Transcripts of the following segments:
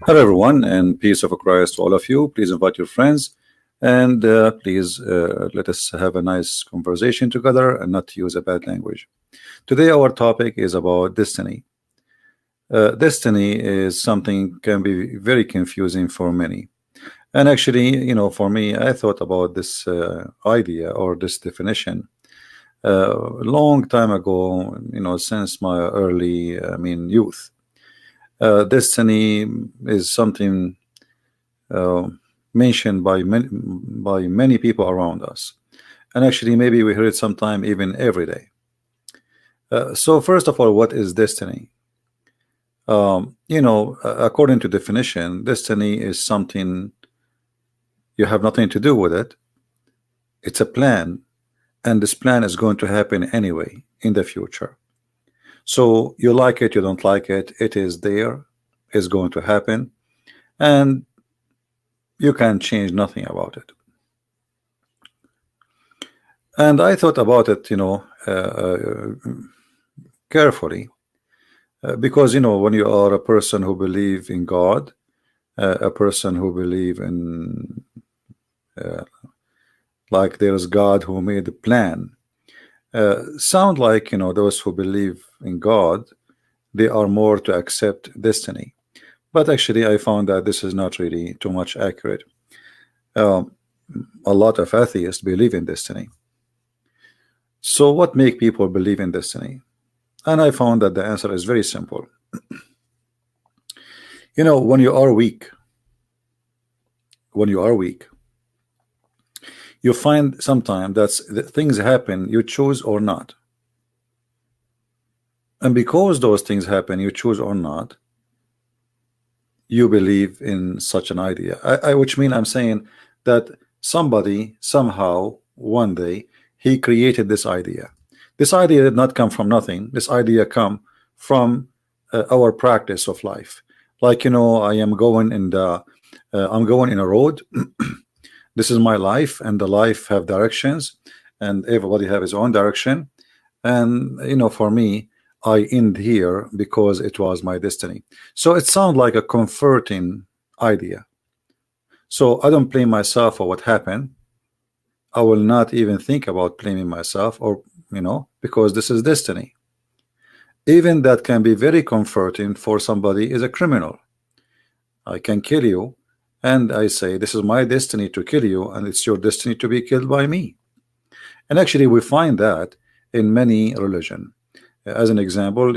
Hello, everyone, and peace of Christ to all of you. Please invite your friends, and please let us have a nice conversation together and not use a bad language. Today, our topic is about destiny. Destiny is something can be very confusing for many. And actually, for me, I thought about this idea or this definition a long time ago, since my early, youth. Destiny is something mentioned by many people around us, and actually maybe we hear it sometime even every day. So first of all, what is destiny? According to definition, destiny is something you have nothing to do with it. It's a plan, and this plan is going to happen anyway in the future. So you like it, you don't like it, it is there, it's going to happen, and you can change nothing about it. And I thought about it, carefully, because when you are a person who believe in God, a person who believe in like there's God who made the plan. Sound like those who believe in God, they are more to accept destiny, but actually I found that this is not really too much accurate. A lot of atheists believe in destiny. So what make people believe in destiny? And I found that the answer is very simple. When you are weak, you find sometimes that things happen, you choose or not. And because those things happen, you choose or not, you believe in such an idea. Which means I'm saying that somebody, somehow, one day, he created this idea. This idea did not come from nothing. This idea come from our practice of life. Like, I am going in the, I'm going in a road. This is my life, and the life have directions, and everybody have his own direction. And for me, I end here because it was my destiny. So it sounds like a comforting idea. So I don't blame myself for what happened. I will not even think about blaming myself, or because this is destiny. Even that can be very comforting for somebody is a criminal. I can kill you, and I say this is my destiny to kill you, and it's your destiny to be killed by me. And actually we find that in many religion. As an example,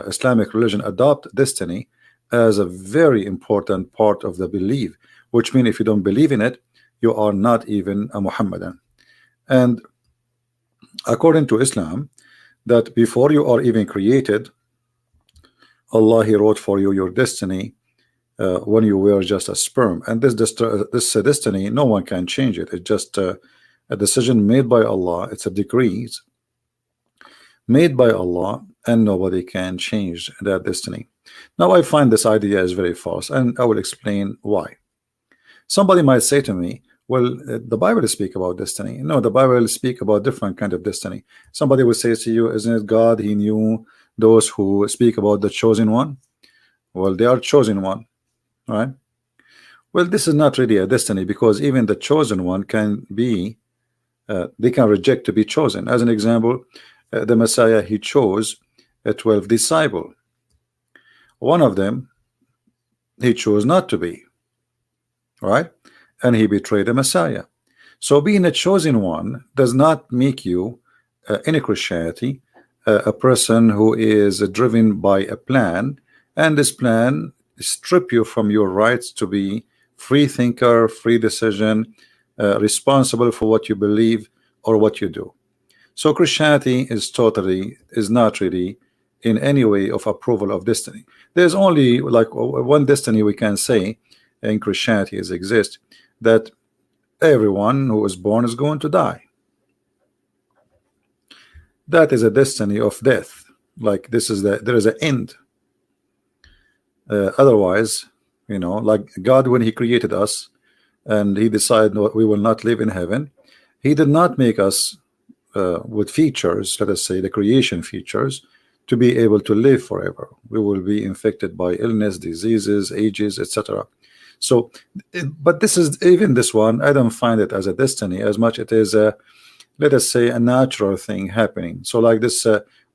Islamic religion adopt destiny as a very important part of the belief, which means if you don't believe in it, you are not even a Muhammadan. And according to Islam, that before you are even created, Allah, he wrote for you your destiny when you were just a sperm. And this destiny, no one can change it. It's just a decision made by Allah. It's a decree made by Allah, and nobody can change that destiny. Now I find this idea is very false, and I will explain why. Somebody might say to me, well, the Bible speak about destiny. No, the Bible speak about different kind of destiny. Somebody will say to you, isn't it God, he knew those who speak about the chosen one? Well, they are chosen one, right? Well, this is not really a destiny, because even the chosen one can be they can reject to be chosen. As an example, the Messiah, he chose 12 disciples. One of them he chose not to be, right? And he betrayed the Messiah. So being a chosen one does not make you in Christianity a person who is driven by a plan, and this plan strip you from your rights to be free thinker, free decision, responsible for what you believe or what you do. So Christianity is not really in any way of approval of destiny. There's only like one destiny we can say in Christianity exists, that everyone who is born is going to die. That is a destiny of death. Like there is an end. Otherwise, like God, when he created us and he decided we will not live in heaven, he did not make us with features, let us say the creation features, to be able to live forever. We will be infected by illness, diseases, ages, etc. So, but this is, even this one, I don't find it as a destiny as much it is a, let us say, a natural thing happening. So like this,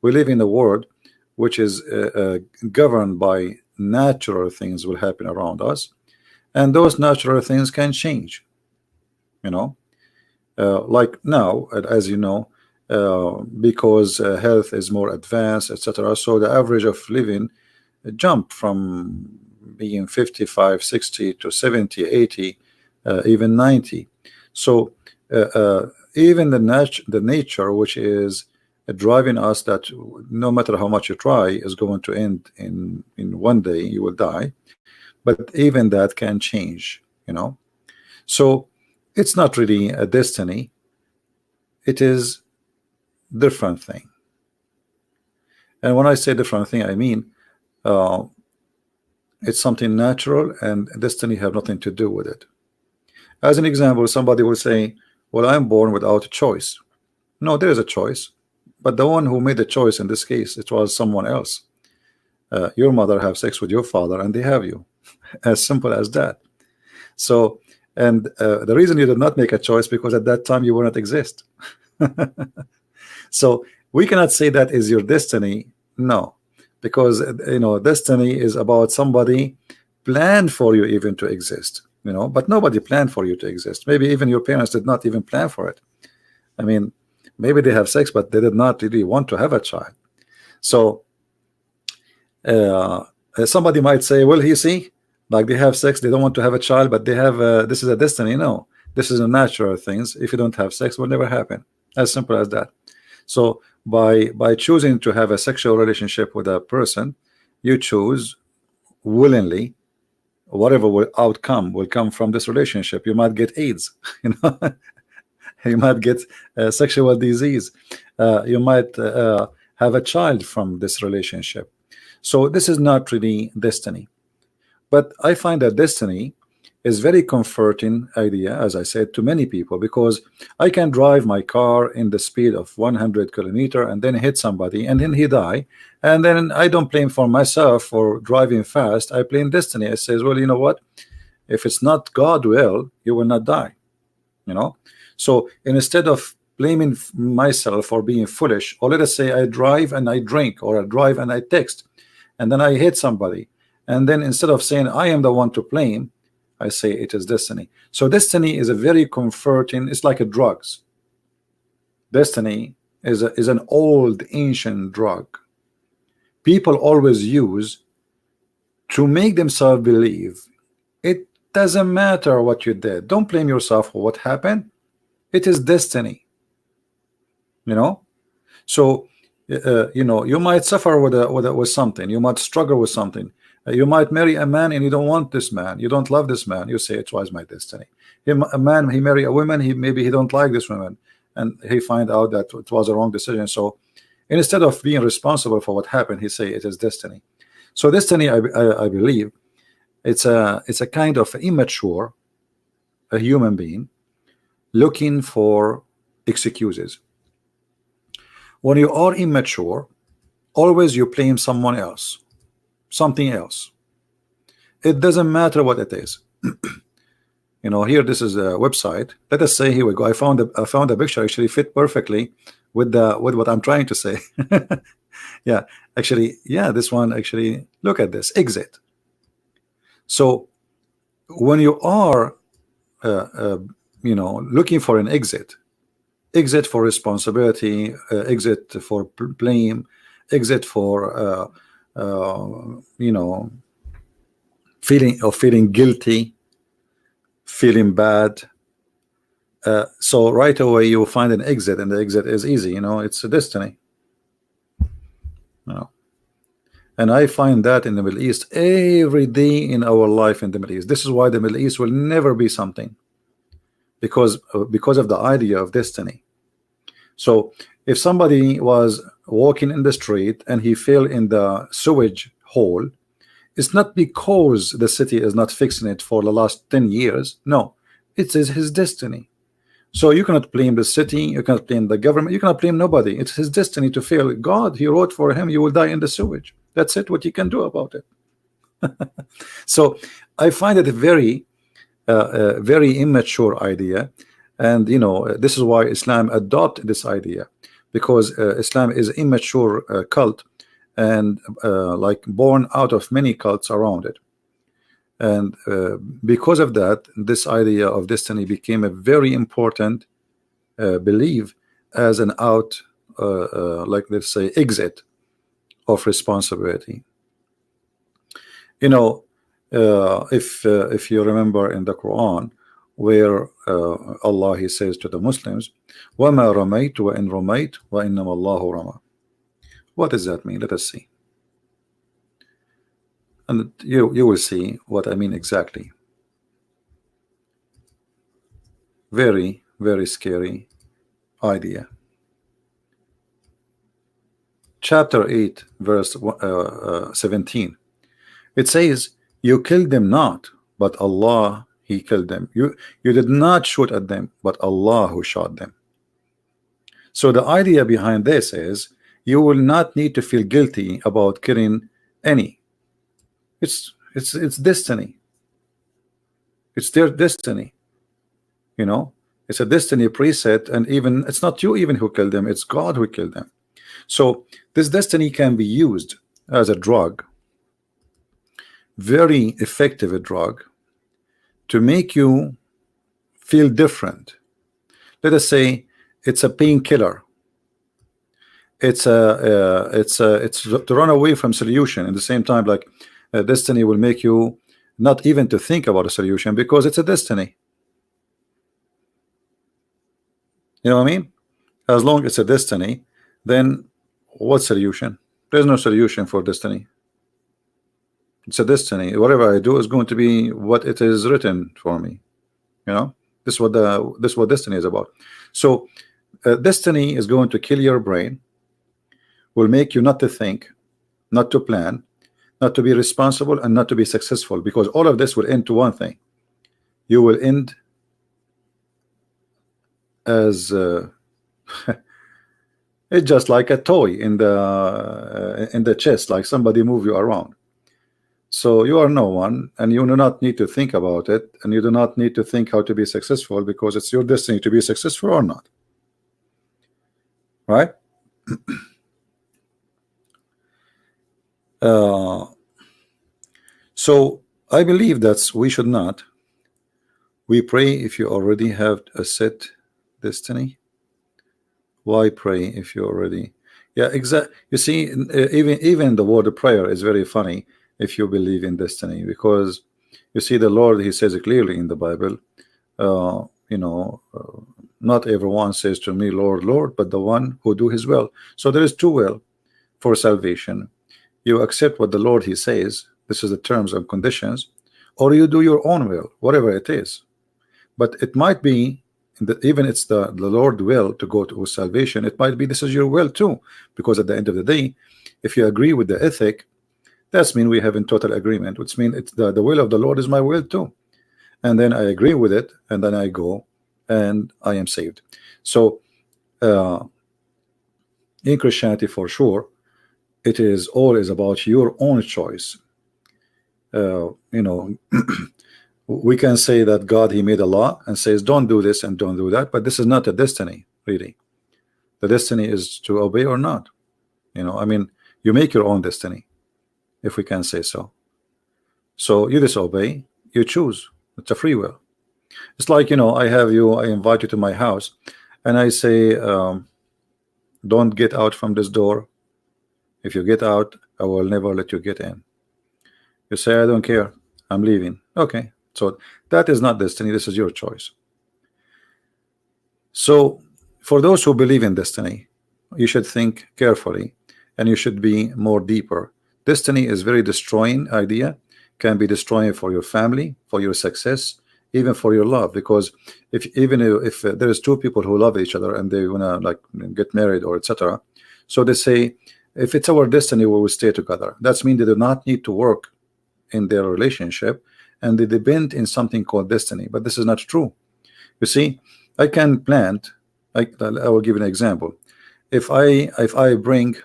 we live in a world which is governed by natural things will happen around us, and those natural things can change, you know. Like now, as you know, because health is more advanced, etc., so the average of living jump from being 55, 60 to 70, 80, even 90. So even the nature which is driving us, that no matter how much you try is going to end in one day, you will die, but even that can change, you know. So it's not really a destiny, it is different thing. And when I say different thing, I mean it's something natural, and destiny have nothing to do with it. As an example, somebody will say, well, I'm born without a choice. No, there is a choice, but the one who made the choice in this case, it was someone else. Your mother have sex with your father and they have you. As simple as that. So, and the reason you did not make a choice, because at that time you will not exist. So we cannot say that is your destiny. No, because you know, destiny is about somebody planned for you even to exist, you know, but nobody planned for you to exist. Maybe even your parents did not even plan for it. I mean, maybe they have sex, but they did not really want to have a child. So somebody might say, well, you see, like they have sex, they don't want to have a child, but they have this is a destiny. No, this is a natural things. If you don't have sex, it will never happen. As simple as that. So by choosing to have a sexual relationship with a person, you choose willingly whatever outcome will come from this relationship. You might get AIDS, you know. You might get sexual disease. You might have a child from this relationship. So this is not really destiny. But I find that destiny is very comforting idea, as I said, to many people, because I can drive my car in the speed of 100 kilometers and then hit somebody and then he die, and then I don't blame for myself for driving fast. I blame destiny. I says, well, you know what, if it's not God will, you will not die, you know. So instead of blaming myself for being foolish, or let us say I drive and I drink, or I drive and I text and then I hit somebody, and then instead of saying I am the one to blame, I say it is destiny. So destiny is a very comforting, it's like a drugs. Destiny is an old ancient drug people always use to make themselves believe it doesn't matter what you did. Don't blame yourself for what happened. It is destiny, you know. So you know, you might suffer with something, you might struggle with something. You might marry a man and you don't want this man, you don't love this man, you say it was my destiny. A man, he marry a woman, maybe he don't like this woman, and he find out that it was a wrong decision. So instead of being responsible for what happened, he say it is destiny. So destiny, I believe it's a kind of immature, a human being looking for excuses. When you are immature, always you blame someone else, something else. It doesn't matter what it is. You know, here this is a website. Let us say, here we go. I found a picture actually fit perfectly with what I'm trying to say. Yeah, actually, yeah, this one actually. Look at this exit. So when you are, you know, looking for an exit for responsibility, exit for blame, exit for you know, feeling guilty, feeling bad. So right away you will find an exit, and the exit is easy. You know, it's a destiny. You know, and I find that in the Middle East every day in our life in the Middle East. This is why the Middle East will never be something, because of the idea of destiny. So if somebody was walking in the street and he fell in the sewage hole, it's not because the city is not fixing it for the last 10 years. No, it is his destiny. So you cannot blame the city, you cannot blame the government, you cannot blame nobody. It's his destiny to fail. God, he wrote for him, you will die in the sewage. That's it, what you can do about it. So I find it a very very immature idea, and you know, this is why Islam adopted this idea, because Islam is immature cult, and like born out of many cults around it. And because of that, this idea of destiny became a very important belief as an out, like let's say, exit of responsibility. You know, if you remember in the Quran, where Allah, he says to the Muslims, وَمَا رَمَيْتُ وَإِن رَمَيْتُ وَإِنَّمَا اللَّهُ رَمَى. What does that mean? Let us see. And you will see what I mean exactly. Very, very scary idea. Chapter 8, verse 17. It says, you killed them not, but Allah, he killed them. You did not shoot at them, but Allah who shot them. So the idea behind this is, you will not need to feel guilty about killing any. It's destiny. It's their destiny. You know, it's a destiny preset, and even it's not you even who killed them, it's God who killed them. So this destiny can be used as a drug, very effective drug, to make you feel different. Let us say it's a painkiller. It's to run away from solution. At the same time, like destiny will make you not even to think about a solution, because it's a destiny. You know what I mean? As long as it's a destiny, then what solution? There's no solution for destiny. It's a destiny. Whatever I do is going to be what it is written for me. You know, this is what destiny is about. So destiny is going to kill your brain, will make you not to think, not to plan, not to be responsible, and not to be successful, because all of this will end to one thing. You will end as it's just like a toy in the chest, like somebody move you around. So you are no one, and you do not need to think about it, and you do not need to think how to be successful, because it's your destiny to be successful or not. Right? So I believe that we should not. We pray if you already have a set destiny. Why pray if you already? Yeah, exactly. You see, even the word prayer is very funny if you believe in destiny, because you see the Lord, he says it clearly in the Bible. You know, not everyone says to me, Lord, Lord, but the one who do his will. So there is two will for salvation. You accept what the Lord he says, this is the terms and conditions, or you do your own will, whatever it is. But it might be that even it's the Lord will to go to salvation, it might be this is your will too, because at the end of the day, if you agree with the ethic, that's mean we have in total agreement, which means it's the will of the Lord is my will too, and then I agree with it, and then I go and I am saved. So in Christianity, for sure, it is always about your own choice. You know, we can say that God, he made a law and says don't do this and don't do that, but this is not a destiny, really. The destiny is to obey or not. You know, I mean, you make your own destiny, if we can say so. So you disobey, you choose. It's a free will. It's like, you know, I invite you to my house, and I say don't get out from this door. If you get out, I will never let you get in. You say I don't care, I'm leaving. Okay, so that is not destiny, this is your choice. So for those who believe in destiny, you should think carefully, and you should be more deeper. Destiny is very destroying idea, can be destroying for your family, for your success, even for your love, because if there is two people who love each other and they wanna like get married or etc., so they say if it's our destiny we will stay together. That's mean they do not need to work in their relationship, and they depend in something called destiny. But this is not true. You see, I can plant. I will give an example. If I bring,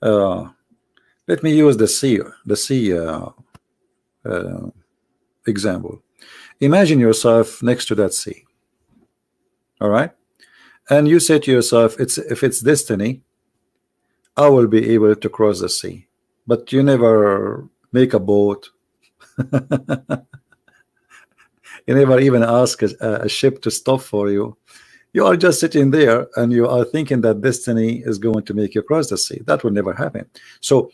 let me use the sea example. Imagine yourself next to that sea. All right, and you say to yourself, if it's destiny, I will be able to cross the sea. But you never make a boat. You never even ask a ship to stop for you. You are just sitting there and you are thinking that destiny is going to make you cross the sea. That will never happen. So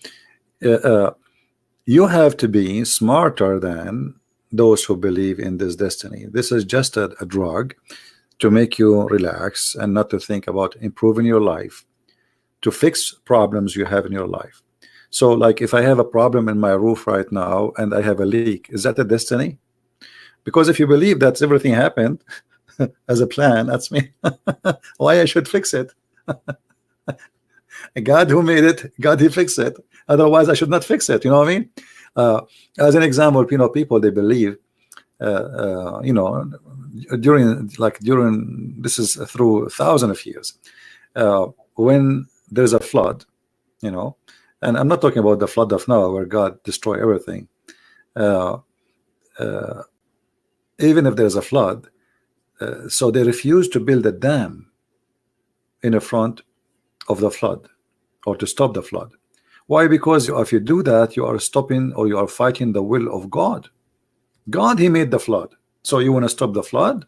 you have to be smarter than those who believe in this destiny. This is just a drug to make you relax and not to think about improving your life, to fix problems you have in your life. So like if I have a problem in my roof right now and I have a leak, is that a destiny? Because if you believe that everything happened as a plan, that's me. Why I should fix it? God who made it, God he fixed it. Otherwise I should not fix it. You know what I mean? As an example, you know, people, they believe you know, during this is through thousands of years, when there's a flood, you know, and I'm not talking about the flood of Noah where God destroyed everything. Even if there's a flood, so they refuse to build a dam in the front of the flood or to stop the flood. Why? Because if you do that, you are stopping or you are fighting the will of God. God, he made the flood. So you want to stop the flood?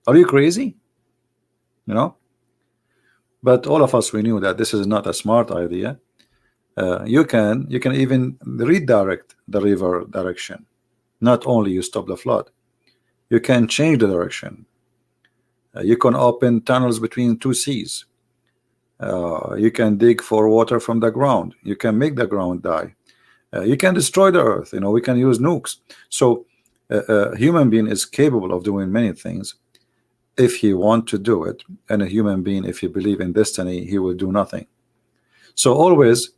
Are you crazy? You know? But all of us, we knew that this is not a smart idea. You can even redirect the river direction. Not only you stop the flood, you can change the direction. You can open tunnels between two seas. You can dig for water from the ground. You can make the ground die. You can destroy the earth. You know, we can use nukes. So a human being is capable of doing many things if he want to do it. And a human being, if he believe in destiny, he will do nothing. So always,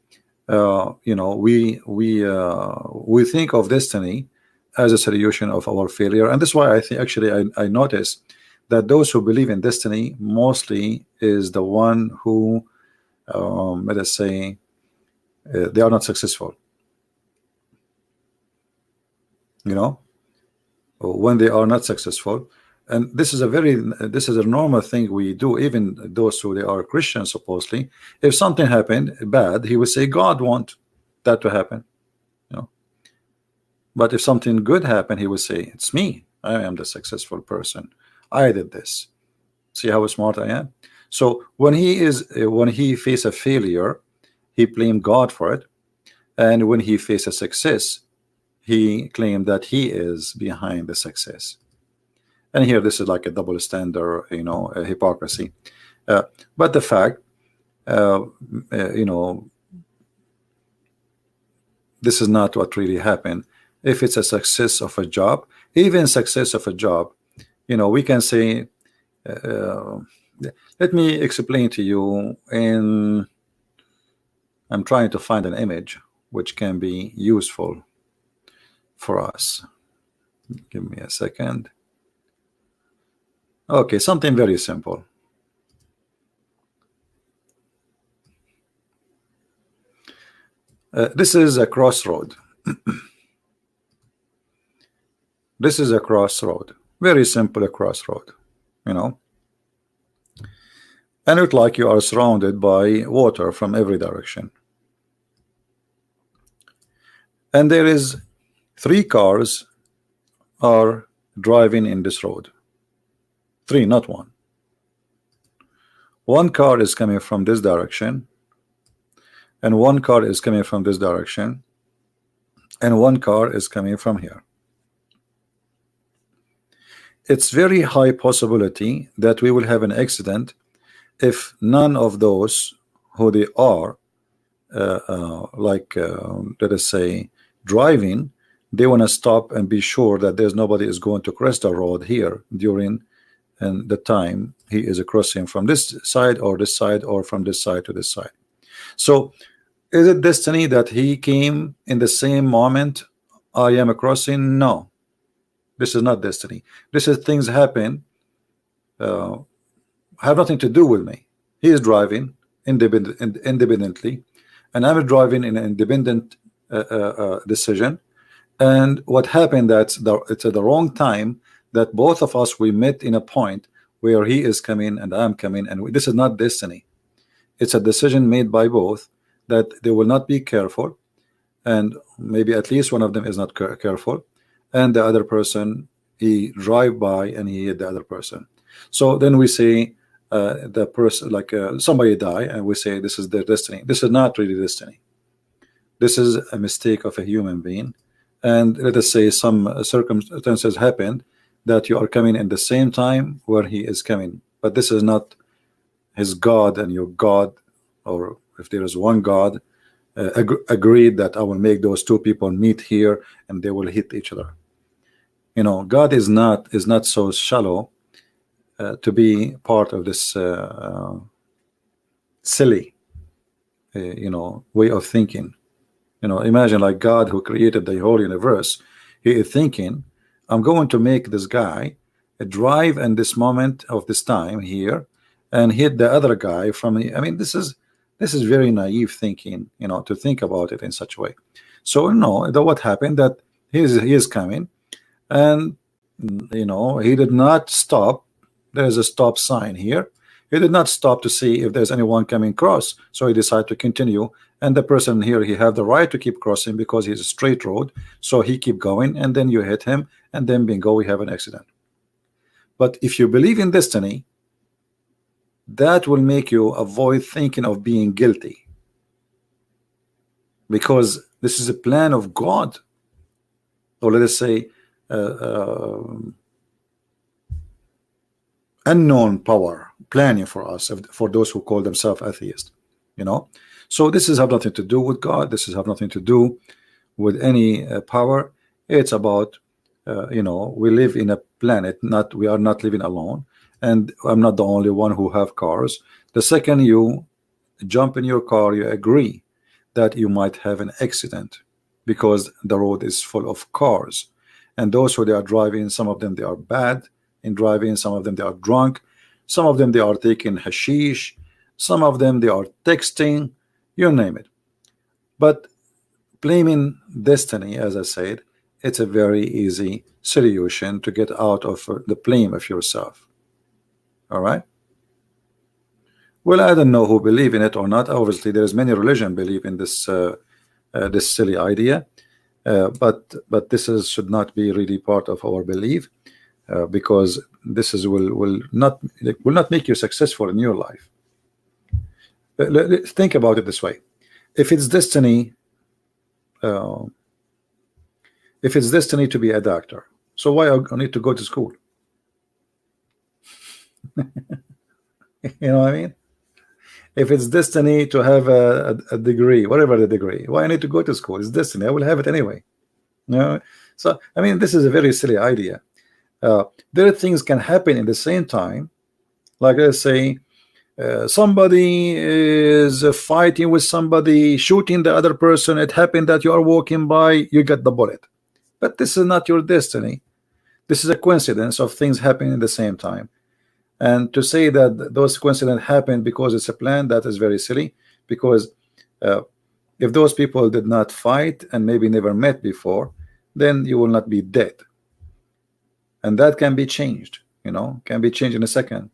you know, we think of destiny as a solution of our failure, and that's why I think actually I notice that those who believe in destiny mostly is the one who let us say they are not successful, you know, when they are not successful. And this is a normal thing we do. Even those who they are Christians, supposedly, if something happened bad, he would say God want that to happen, you know. But if something good happened, he would say it's me, I am the successful person, I did this. See how smart I am? So when he face a failure, he blamed God for it, and when he face a success, he claimed that he is behind the success. And here this is like a double standard, you know, a hypocrisy. But the fact, you know, this is not what really happened. If it's a success of a job, even success of a job, you know, we can say, let me explain to you, and I'm trying to find an image which can be useful for us. Give me a second. Okay, something very simple. This is a crossroad. This is a crossroad, very simple, a crossroad, you know, and it's like you are surrounded by water from every direction, and there is 3 cars are driving in this road. 3, not 1. One car is coming from this direction, and one car is coming from this direction, and one car is coming from here. It's very high possibility that we will have an accident if none of those who they are let us say driving, they want to stop and be sure that there's nobody is going to cross the road here during and the time he is crossing from this side or this side or from this side to this side. So is it destiny that he came in the same moment I am crossing? No. This is not destiny. This is things happen, have nothing to do with me. He is driving independently, and I'm driving in an independent decision. And what happened, it's at the wrong time that both of us, we met in a point where he is coming and I'm coming, and this is not destiny. It's a decision made by both that they will not be careful, and maybe at least one of them is not careful, and the other person, he drive by and he hit the other person. So then we say the person, like somebody die, and we say this is their destiny. This is not really destiny. This is a mistake of a human being. And let us say some circumstances happened that you are coming in the same time where he is coming, but this is not his God and your God, or if there is one God, agreed that I will make those two people meet here and they will hit each other. You know, God is not so shallow to be part of this silly you know, way of thinking. You know, imagine like God, who created the whole universe, he is thinking, I'm going to make this guy drive in this moment of this time here and hit the other guy from the, I mean, this is very naive thinking, you know, to think about it in such a way. So no, what happened, that he is coming, and you know, he did not stop. There's a stop sign here. He did not stop to see if there's anyone coming across, so he decided to continue. And the person here, he have the right to keep crossing because he's a straight road, so he keep going, and then you hit him, and then bingo, we have an accident. But if you believe in destiny, that will make you avoid thinking of being guilty, because this is a plan of God, or let us say unknown power planning for us, for those who call themselves atheists, you know. So this is have nothing to do with God. This is have nothing to do with any power. It's about you know, we live in a planet, we are not living alone, and I'm not the only one who have cars. The second you jump in your car, you agree that you might have an accident because the road is full of cars, and those who they are driving, some of them they are bad in driving, some of them they are drunk, some of them they are taking hashish, some of them they are texting, you name it. But blaming destiny, as I said, it's a very easy solution to get out of the blame of yourself. All right. Well, I don't know who believe in it or not. Obviously, there is many religion believe in this this silly idea, but this should not be really part of our belief, because this will not make you successful in your life. Think about it this way: if it's destiny to be a doctor, so why I need to go to school? You know what I mean? If it's destiny to have a degree, whatever the degree, why I need to go to school? It's destiny. I will have it anyway. You know? So I mean, this is a very silly idea. There are things can happen in the same time. Like let's say somebody is fighting with somebody, shooting the other person. It happened that you are walking by, you get the bullet, but this is not your destiny. This is a coincidence of things happening at the same time. And to say that those coincidences happen because it's a plan, that is very silly, because if those people did not fight and maybe never met before, then you will not be dead, and that can be changed, you know, can be changed in a second.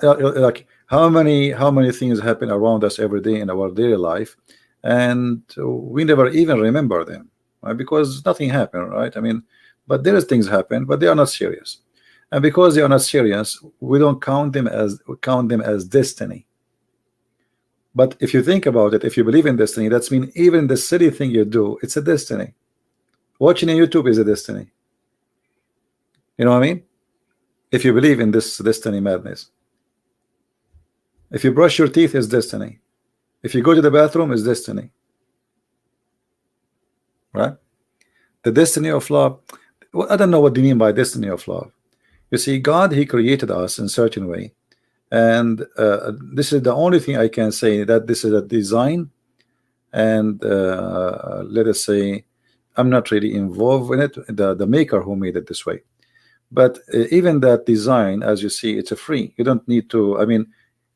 Like how many things happen around us every day in our daily life, and we never even remember them, right? Because nothing happened, right? I mean, but there is things happen, but they are not serious. And because they are not serious, we don't count them as destiny. But if you think about it, if you believe in destiny, that's mean even the silly thing you do, it's a destiny. Watching on YouTube is a destiny. You know what I mean? If you believe in this destiny madness. If you brush your teeth, is destiny. If you go to the bathroom, is destiny. Right? The destiny of love. Well, I don't know what do you mean by destiny of love. You see, God, he created us in a certain way, and this is the only thing I can say, that this is a design, and let us say I'm not really involved in it, the maker who made it this way. But even that design, as you see, it's a free. You don't need to, I mean,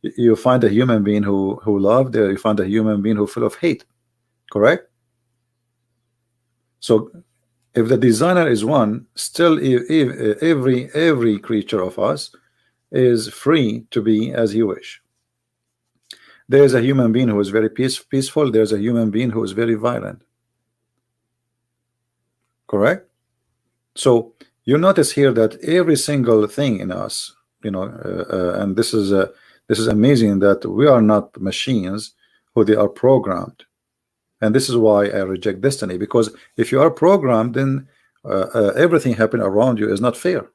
you find a human being who loved, you find a human being who full of hate, correct? So if the designer is one, still every creature of us is free to be as you wish. There's a human being who is very peaceful. There's a human being who is very violent, correct? So you notice here that every single thing in us, you know, and this is amazing, that we are not machines who they are programmed. And this is why I reject destiny, because if you are programmed, then everything happening around you is not fair,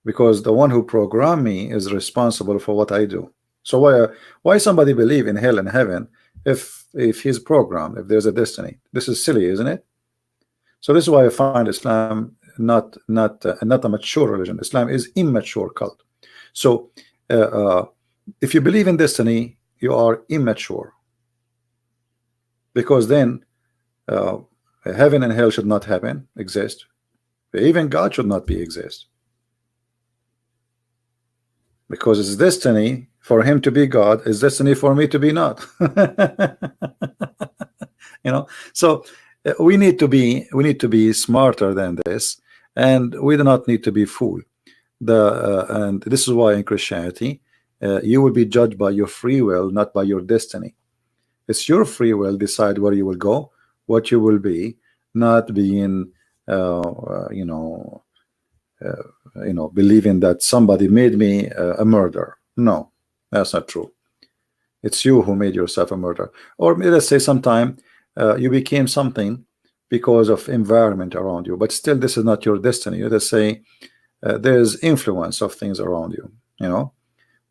because the one who programmed me is responsible for what I do. So why somebody believe in hell and heaven if he's programmed, if there's a destiny? This is silly, isn't it? So this is why I find Islam not a mature religion. Islam is immature cult. So if you believe in destiny, you are immature, because then heaven and hell should not exist. Even God should not exist, because it's destiny for him to be God, it's destiny for me to be not. You know, so we need to be smarter than this, and we do not need to be fooled. And this is why in Christianity you will be judged by your free will, not by your destiny. It's your free will decide where you will go, what you will be, not being believing that somebody made me a murderer. No, that's not true. It's you who made yourself a murderer. Or let's say sometime you became something because of environment around you, but still this is not your destiny. Let's say there's influence of things around you, you know,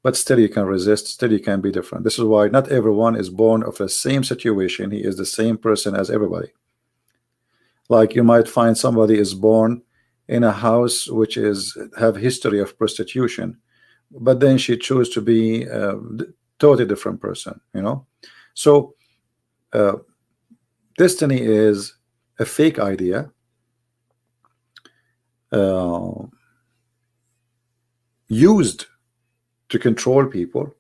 but still you can resist, still you can be different. This is why not everyone is born of the same situation. He is the same person as everybody. Like you might find somebody is born in a house which have history of prostitution, but then she chose to be a totally different person, you know. So destiny is a fake idea used to control people,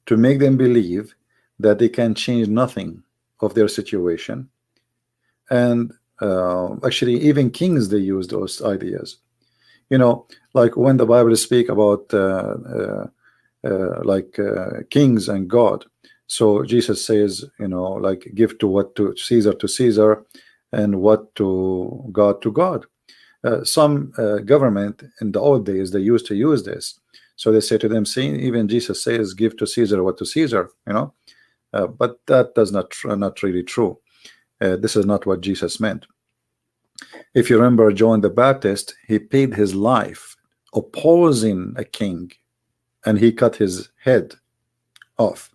to make them believe that they can change nothing of their situation. And actually even kings, they use those ideas, you know, like when the Bible speak about kings and God. So Jesus says, you know, like give to Caesar and what to God. Some government in the old days, they used to use this. So they say to them, see, even Jesus says give to Caesar what to Caesar, you know, but that does not really true. This is not what Jesus meant. If you remember John the Baptist, he paid his life opposing a king, and he cut his head off.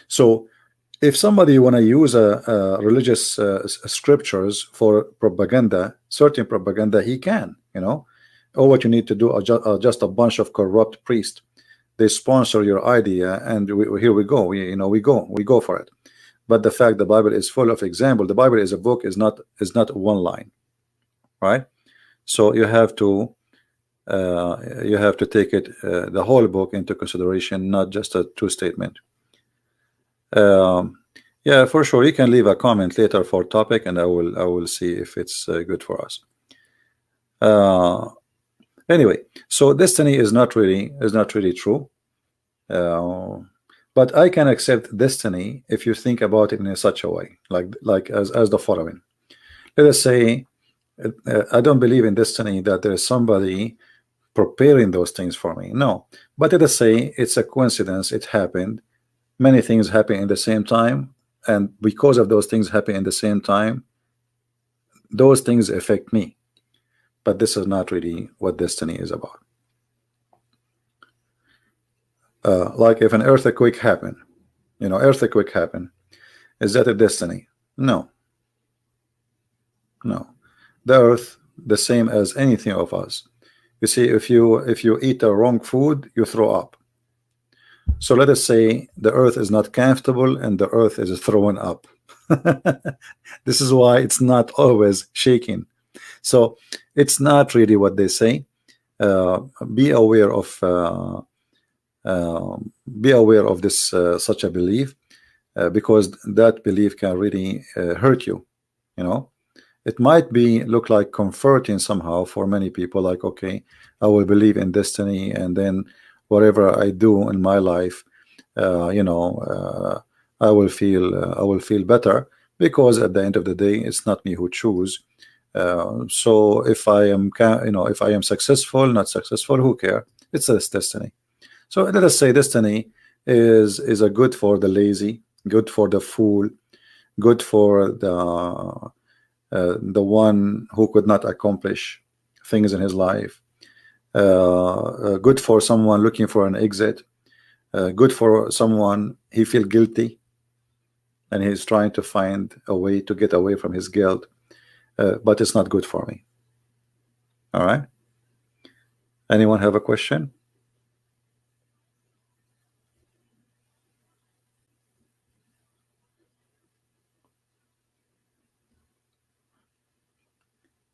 So if somebody want to use religious scriptures for propaganda, certain propaganda, he can, you know. Or what you need to do are just a bunch of corrupt priests. They sponsor your idea, and here we go. We go for it. But the fact the Bible is full of example. The Bible is a book, is not one line, right? So you have to take it the whole book into consideration, not just a two statement. Yeah, for sure. You can leave a comment later for topic, and I will see if it's good for us. Anyway, so destiny is not really true. But I can accept destiny if you think about it in such a way, like as the following. Let us say I don't believe in destiny, that there is somebody preparing those things for me. No, but let us say it's a coincidence. It happened. Many things happen in the same time, and because of those things happen in the same time, those things affect me. But this is not really what destiny is about. Like if an earthquake happened, you know, is that a destiny? No. The earth, the same as anything of us. You see, if you eat the wrong food, you throw up. So let us say the earth is not comfortable and the earth is thrown up. This is why it's not always shaking. So it's not really what they say. Be aware of this such a belief, because that belief can really hurt you. You know, it might be look like comforting somehow for many people, like, okay, I will believe in destiny, and then whatever I do in my life, I will feel better, because at the end of the day, it's not me who choose. So if I am if I am successful, not successful, who care? It's this destiny. So let us say destiny is a good for the lazy, good for the fool, good for the one who could not accomplish things in his life, good for someone looking for an exit, good for someone he feel guilty and he's trying to find a way to get away from his guilt, but it's not good for me. All right, anyone have a question?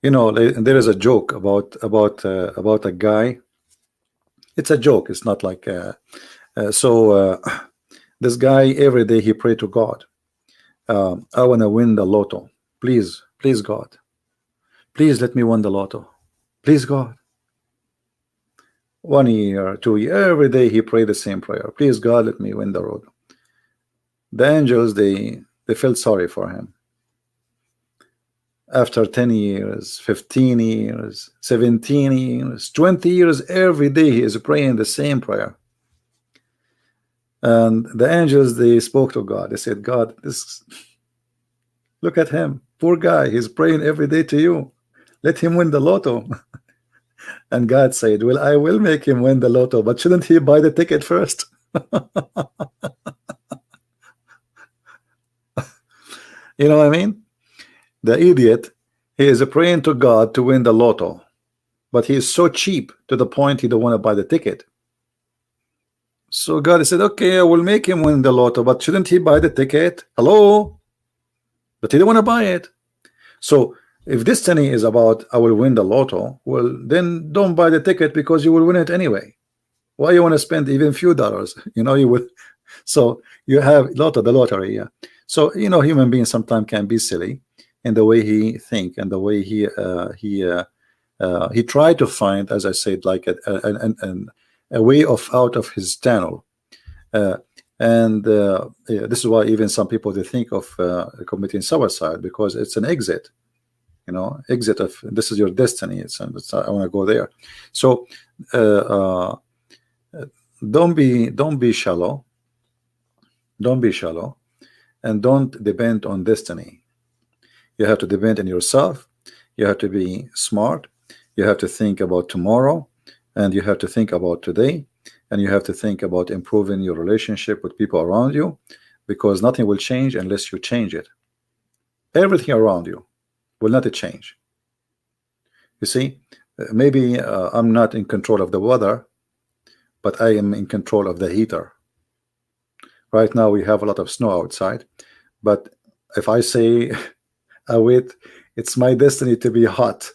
You know, there is a joke about a guy. It's a joke. It's not like this guy, every day he pray to God. I want to win the lotto. Please, please God, please let me win the lotto. Please God. 1 year, 2 years, every day he pray the same prayer. Please God, let me win the lotto. The angels, they felt sorry for him. After 10 years, 15 years, 17 years, 20 years, every day he is praying the same prayer. And the angels, they spoke to God. They said, God, look at him, poor guy, he's praying every day to you. Let him win the lotto. And God said, well, I will make him win the lotto, but shouldn't he buy the ticket first? You know what I mean? The idiot, he is praying to God to win the lotto, but he is so cheap to the point he don't want to buy the ticket. So God said, okay, I will make him win the lotto, but shouldn't he buy the ticket? Hello? But he don't want to buy it. So if destiny is about I will win the lotto, well, then don't buy the ticket, because you will win it anyway. Why you want to spend even few dollars? You know, you will. So you have the lottery, yeah. So you know, human beings sometimes can be silly in the way he think and the way he tried to find, as I said, like a way out of his tunnel. Yeah, this is why even some people, they think of committing suicide, because it's an exit. You know, exit of this is your destiny. It's I want to go there. So don't be shallow. Don't be shallow, and don't depend on destiny. You have to depend on yourself. You have to be smart. You have to think about tomorrow, and you have to think about today, and you have to think about improving your relationship with people around you, because nothing will change unless you change it. Everything around you will not change. You see, maybe I'm not in control of the weather, but I am in control of the heater. Right now we have a lot of snow outside, but if I say wait, it's my destiny to be hot,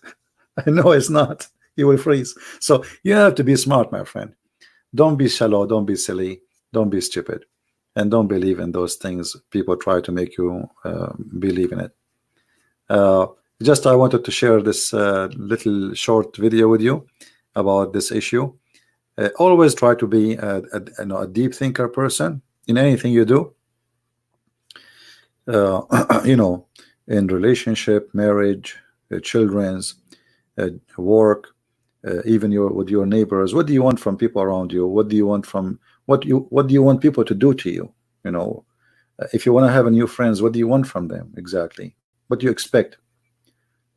I know it's not. You will freeze. So you have to be smart, my friend. Don't be shallow, don't be silly, don't be stupid, and don't believe in those things people try to make you believe in it. Just I wanted to share this little short video with you about this issue. Always try to be a deep thinker person in anything you do. You know, in relationship, marriage, children's, work, even with your neighbors. What do you want from people around you? What do you want from what do you want people to do to you? You know, if you want to have a new friends, what do you want from them exactly? What do you expect?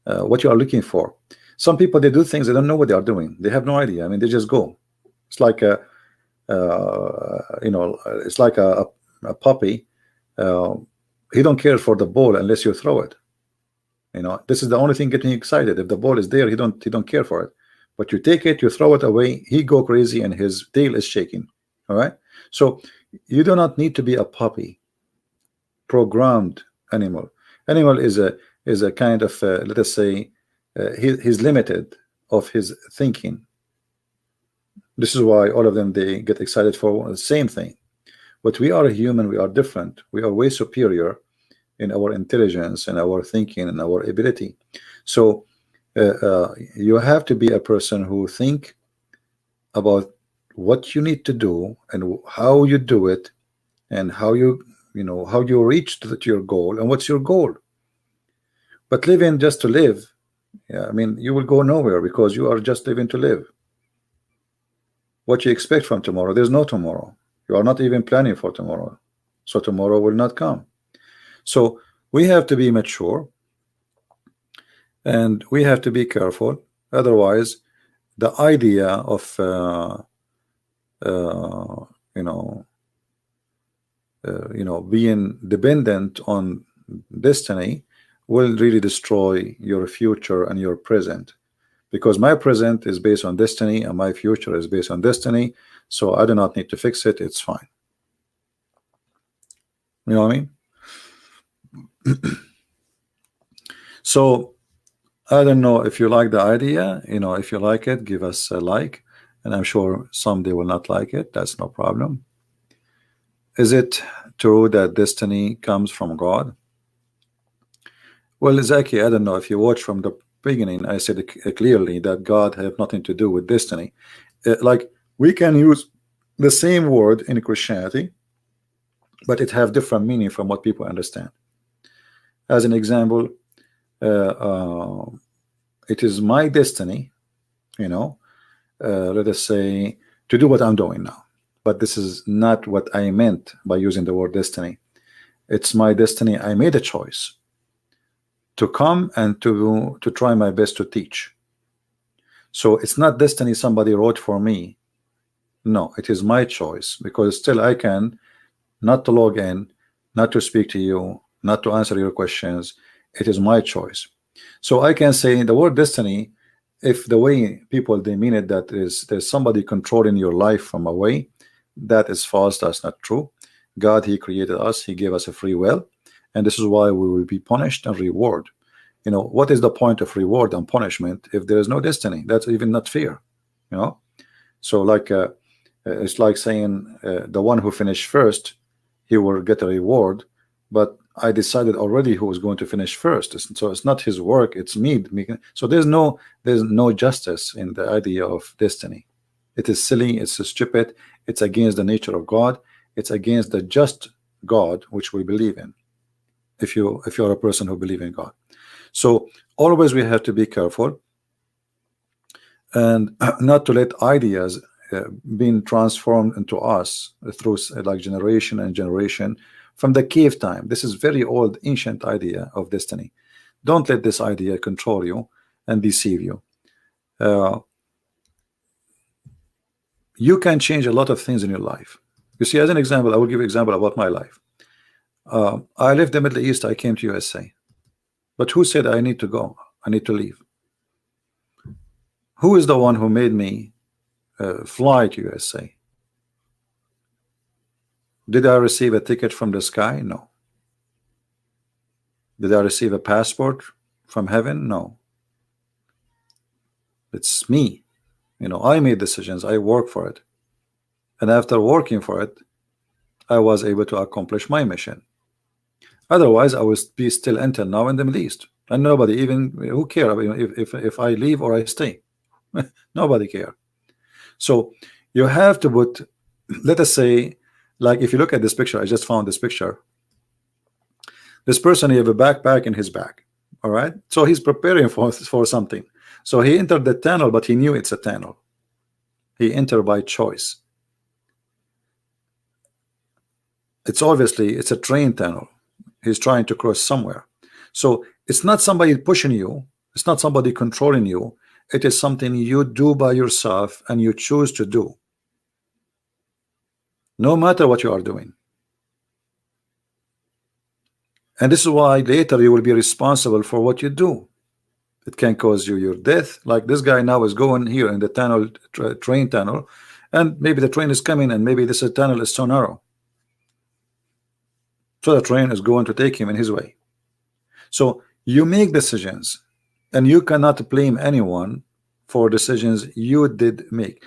What you are looking for? Some people, they do things, they don't know what they are doing. They have no idea. I mean, they just go. It's like a you know, it's like a puppy. He don't care for the ball unless you throw it. You know, this is the only thing getting excited. If the ball is there, he don't care for it. But you take it, you throw it away, he go crazy and his tail is shaking. All right. So you do not need to be a puppy programmed animal. Animal is a kind of let us say he's limited of his thinking. This is why all of them, they get excited for the same thing. But we are a human, we are different, we are way superior in our intelligence and our thinking and our ability. So you have to be a person who think about what you need to do and how you do it, and how you know how you reach to your goal and what's your goal. But living just to live, yeah, I mean, you will go nowhere because you are just living to live. What you expect from tomorrow? There's no tomorrow. You are not even planning for tomorrow, so tomorrow will not come. So we have to be mature and we have to be careful. Otherwise, the idea of being dependent on destiny will really destroy your future and your present, because my present is based on destiny and my future is based on destiny. So I do not need to fix it. It's fine. You know what I mean? So I don't know if you like the idea. If you like it, give us a like, and I'm sure someday will not like it. That's no problem. Is it true that destiny comes from God? Well, Zaki, I don't know if you watch from the beginning. I said clearly that God have nothing to do with destiny. Like, we can use the same word in Christianity, but it have different meaning from what people understand. As an example, it is my destiny, let us say, to do what I'm doing now. But this is not what I meant by using the word destiny. It's my destiny. I made a choice to come and to try my best to teach. So it's not destiny somebody wrote for me. No, it is my choice, because still I can not to log in, not to speak to you, not to answer your questions. It is my choice. So I can say the word destiny, if the way people they mean it, that there's somebody controlling your life from away, that is false. That's not true. God, he created us, he gave us a free will, and this is why we will be punished and reward. What is the point of reward and punishment if there is no destiny? That's even not fair. So like it's like saying the one who finished first, he will get a reward, but I decided already who was going to finish first. So it's not his work, it's me. So there's no justice in the idea of destiny. It is silly, it's stupid, it's against the nature of God, it's against the just God which we believe in, if you're a person who believes in God. So always we have to be careful and not to let ideas being transformed into us through like generation and generation from the cave time. This is very old ancient idea of destiny. Don't let this idea control you and deceive you. You can change a lot of things in your life. You see, as an example, I will give you an example about my life. I left the Middle East, I came to USA. But who said I need to go? I need to leave. Who is the one who made me fly to USA? Did I receive a ticket from the sky? No. Did I receive a passport from heaven? No. It's me. I made decisions. I work for it. And after working for it, I was able to accomplish my mission. Otherwise, I would be still until now in the Middle East, and nobody even who care if I leave or I stay. Nobody care. So you have to put, let us say, like if you look at this picture, I just found this picture. This person, he have a backpack in his back. All right, so he's preparing for something. So he entered the tunnel, but he knew it's a tunnel. He entered by choice. It's obviously it's a train tunnel. He's trying to cross somewhere. So it's not somebody pushing you, it's not somebody controlling you, it is something you do by yourself and you choose to do, no matter what you are doing. And this is why later you will be responsible for what you do. It can cause you your death. Like this guy now is going here in the tunnel, train tunnel, and maybe the train is coming and maybe this tunnel is so narrow, so the train is going to take him in his way. So you make decisions, and you cannot blame anyone for decisions you did make.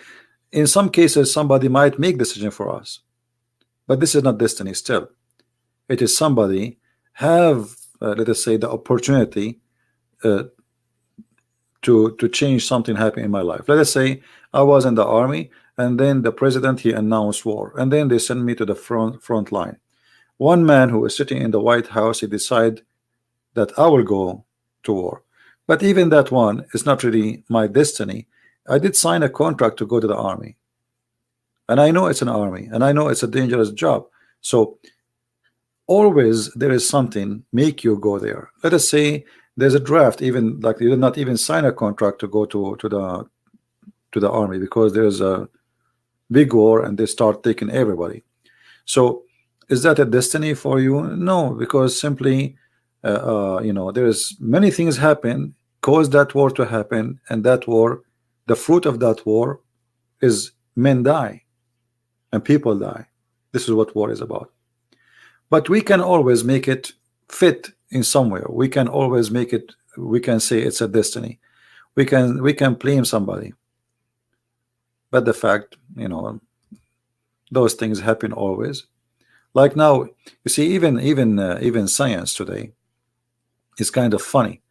In some cases, somebody might make decision for us, but this is not destiny. Still, it is somebody have let us say the opportunity uh, to change something happen in my life. Let us say I was in the army, and then the president, he announced war, and then they sent me to the front line. One man who is sitting in the White House, he decide that I will go to war. But even that one is not really my destiny. I did sign a contract to go to the army, and I know it's an army, and I know it's a dangerous job. So always there is something make you go there. Let us say there's a draft, even like you did not even sign a contract to go to the army, because there's a big war and they start taking everybody. So is that a destiny for you? No, because simply you know, there's many things happen, cause that war to happen, and that war, the fruit of that war is men die and people die. This is what war is about. But we can always make it fit in somewhere. We can always make it, we can say it's a destiny. We can blame somebody. But the fact, you know, those things happen always. Like now, you see, even science today is kind of funny.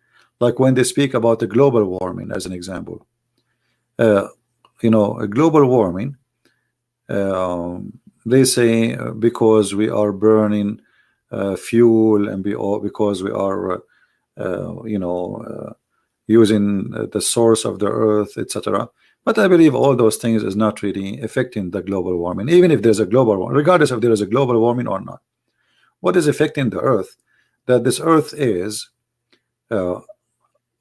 Like when they speak about the global warming as an example, you know, a global warming, they say because we are burning fuel, and because we are you know, using the source of the earth, etc. But I believe all those things is not really affecting the global warming. Even if there's a global warming, regardless if there is a global warming or not, what is affecting the earth, that this earth is a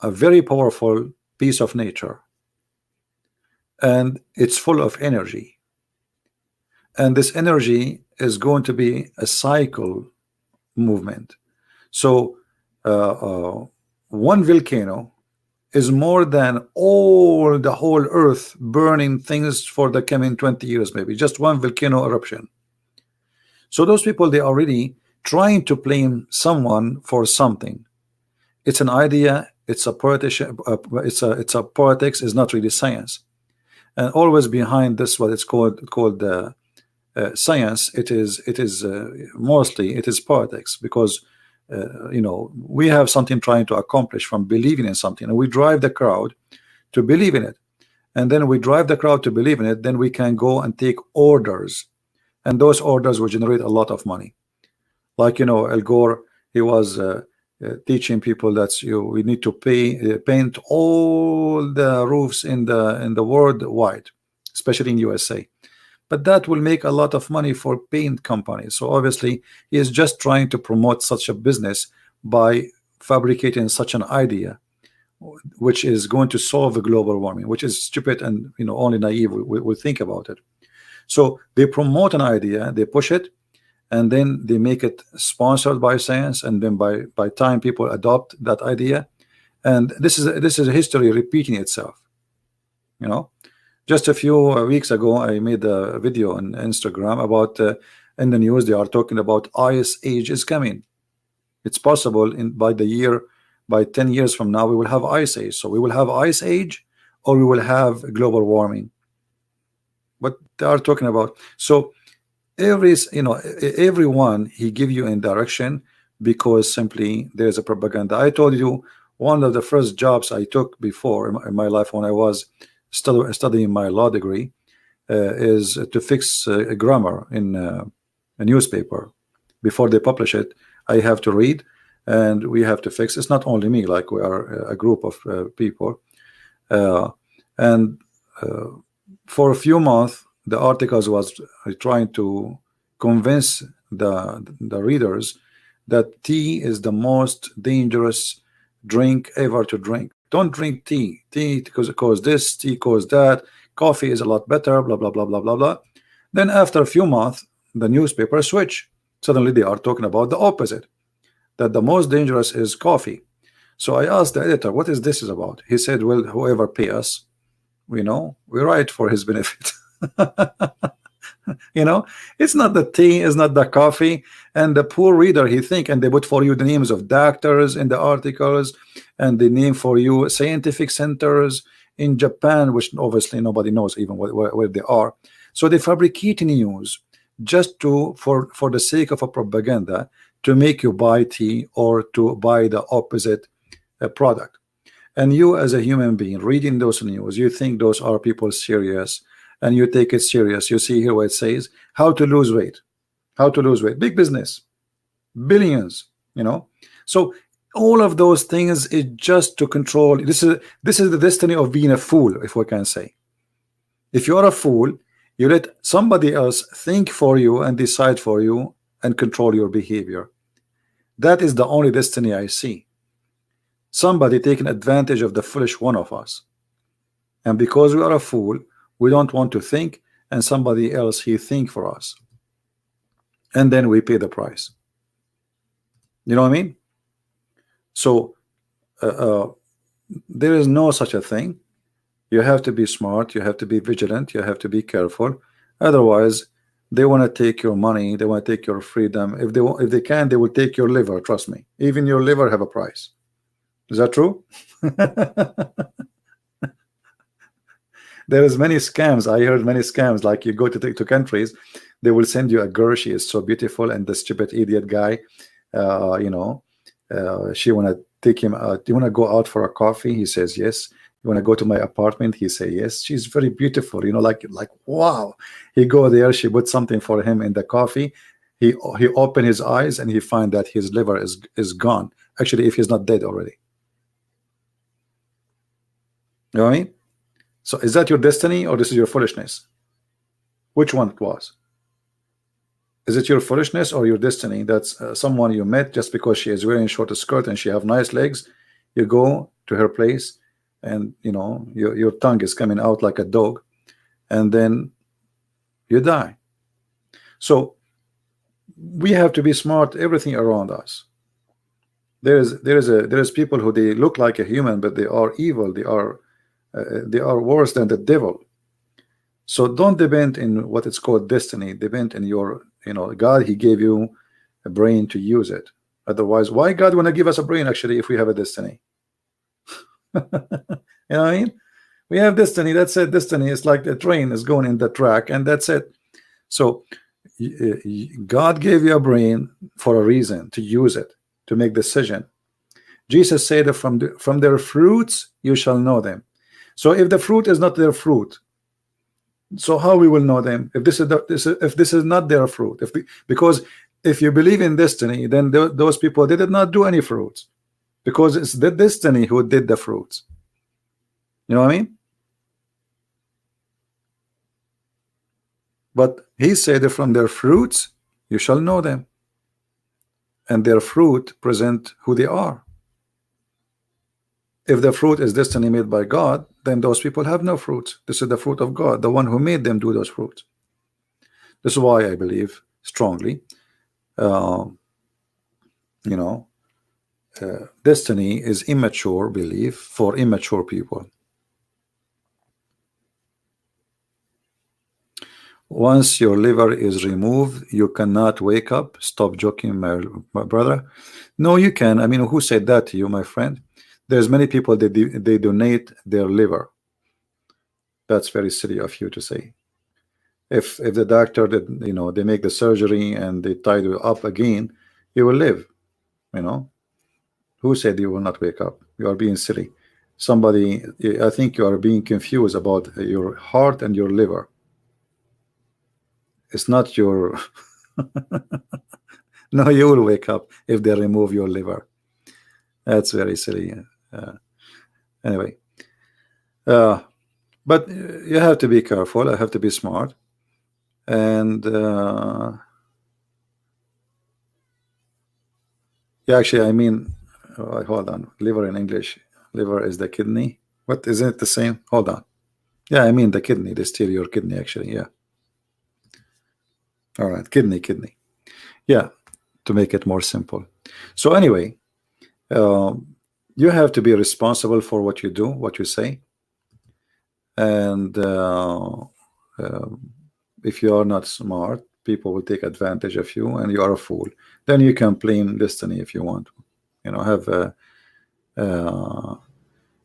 very powerful piece of nature, and it's full of energy, and this energy is going to be a cycle movement. So one volcano is more than all the whole earth burning things for the coming 20 years, maybe just one volcano eruption. So those people, they are really trying to blame someone for something. It's an idea, it's a politician, it's a politics, is not really science. And always behind this, what it's called science, it is mostly it is politics, because you know, we have something trying to accomplish from believing in something, and we drive the crowd to believe in it, and then we drive the crowd to believe in it, then we can go and take orders, and those orders will generate a lot of money. Like, you know, Al Gore, he was teaching people that we need to paint all the roofs in the world wide, especially in USA. But that will make a lot of money for paint companies. So obviously he is just trying to promote such a business by fabricating such an idea, which is going to solve the global warming, which is stupid, and you know, only naive will think about it. So they promote an idea, they push it, and then they make it sponsored by science, and then by time people adopt that idea, and this is a history repeating itself, you know. Just a few weeks ago, I made a video on Instagram about in the news they are talking about ice age is coming. It's possible by 10 years from now we will have ice age. So we will have ice age, or we will have global warming. What they are talking about. So everyone he give you in direction, because simply there's a propaganda. I told you one of the first jobs I took before in my life when I was studying my law degree is to fix a grammar in a newspaper. Before they publish it, I have to read, and we have to fix. It's not only me, like we are a group of people, and for a few months the articles was trying to convince the readers that tea is the most dangerous drink ever to drink. Don't drink tea. Tea cause this, tea cause that. Coffee is a lot better, blah, blah, blah, blah, blah, blah. Then after a few months, the newspaper switch. Suddenly they are talking about the opposite, that the most dangerous is coffee. So I asked the editor, what is this about? He said, well, whoever pay us, we write for his benefit. You know, it's not the tea, it's not the coffee. And the poor reader, he think, and they put for you the names of doctors in the articles, and the name for you scientific centers in Japan, which obviously nobody knows even where they are. So they fabricate news just to for the sake of a propaganda, to make you buy tea or to buy the opposite product. And you, as a human being, reading those news, you think those are people serious, and you take it serious. You see here what it says: how to lose weight, how to lose weight, big business, billions, you know. So all of those things is just to control. This is the destiny of being a fool, if we can say. If you are a fool, you let somebody else think for you and decide for you and control your behavior. That is the only destiny I see. Somebody taking advantage of the foolish one of us, and because we are a fool, we don't want to think, and somebody else he think for us, and then we pay the price. You know what I mean? So there is no such a thing. You have to be smart, you have to be vigilant, you have to be careful. Otherwise, they want to take your money, they want to take your freedom. If they can, they will take your liver. Trust me, even your liver have a price. Is that true? There is many scams. I heard many scams. Like you go to countries, they will send you a girl. She is so beautiful, and the stupid idiot guy, you know, she wanna take him out. Do you wanna go out for a coffee? He says yes. You wanna go to my apartment? He say yes. She's very beautiful. You know, like wow. He go there. She put something for him in the coffee. He open his eyes and he find that his liver is gone. Actually, if he's not dead already. You know what I mean? So is that your destiny, or this is your foolishness? Which one it was? Is it your foolishness or your destiny? That's someone you met just because she is wearing a short skirt and she have nice legs. You go to her place, and you know your tongue is coming out like a dog, and then you die. So we have to be smart. Everything around us. There is people who they look like a human, but they are evil. They are worse than the devil. So don't depend in what it's called destiny. Depend in your, you know, God. He gave you a brain to use it. Otherwise, why God want to give us a brain actually if we have a destiny? You know what I mean? We have destiny. That's it. Destiny is like the train is going in the track, and that's it. So God gave you a brain for a reason, to use it, to make decision. Jesus said that from their fruits you shall know them. So if the fruit is not their fruit, so how we will know them if this is not their fruit? Because if you believe in destiny, then those people, they did not do any fruits, because it's the destiny who did the fruits. You know what I mean? But he said that from their fruits you shall know them, and their fruit present who they are. If the fruit is destiny made by God, then those people have no fruit. This is the fruit of God, the one who made them do those fruits. This is why I believe strongly, you know, destiny is immature belief for immature people. Once your liver is removed, you cannot wake up. Stop joking, my brother. No, you can. I mean, who said that to you, my friend? There's many people that they donate their liver. That's very silly of you to say. If the doctor did, you know, they make the surgery and they tie you up again, you will live. You know, who said you will not wake up? You are being silly. Somebody, I think you are being confused about your heart and your liver. It's not your. No, you will wake up if they remove your liver. That's very silly. Anyway, but you have to be careful. I have to be smart, and yeah, actually, I mean, hold on. Liver in English, liver is the kidney. What, isn't it the same? Hold on. Yeah, I mean the kidney. They steal your kidney. Actually, yeah. All right, kidney. Yeah, to make it more simple. So anyway, you have to be responsible for what you do, what you say, and if you are not smart, people will take advantage of you and you are a fool. Then you can blame destiny if you want. You know, have a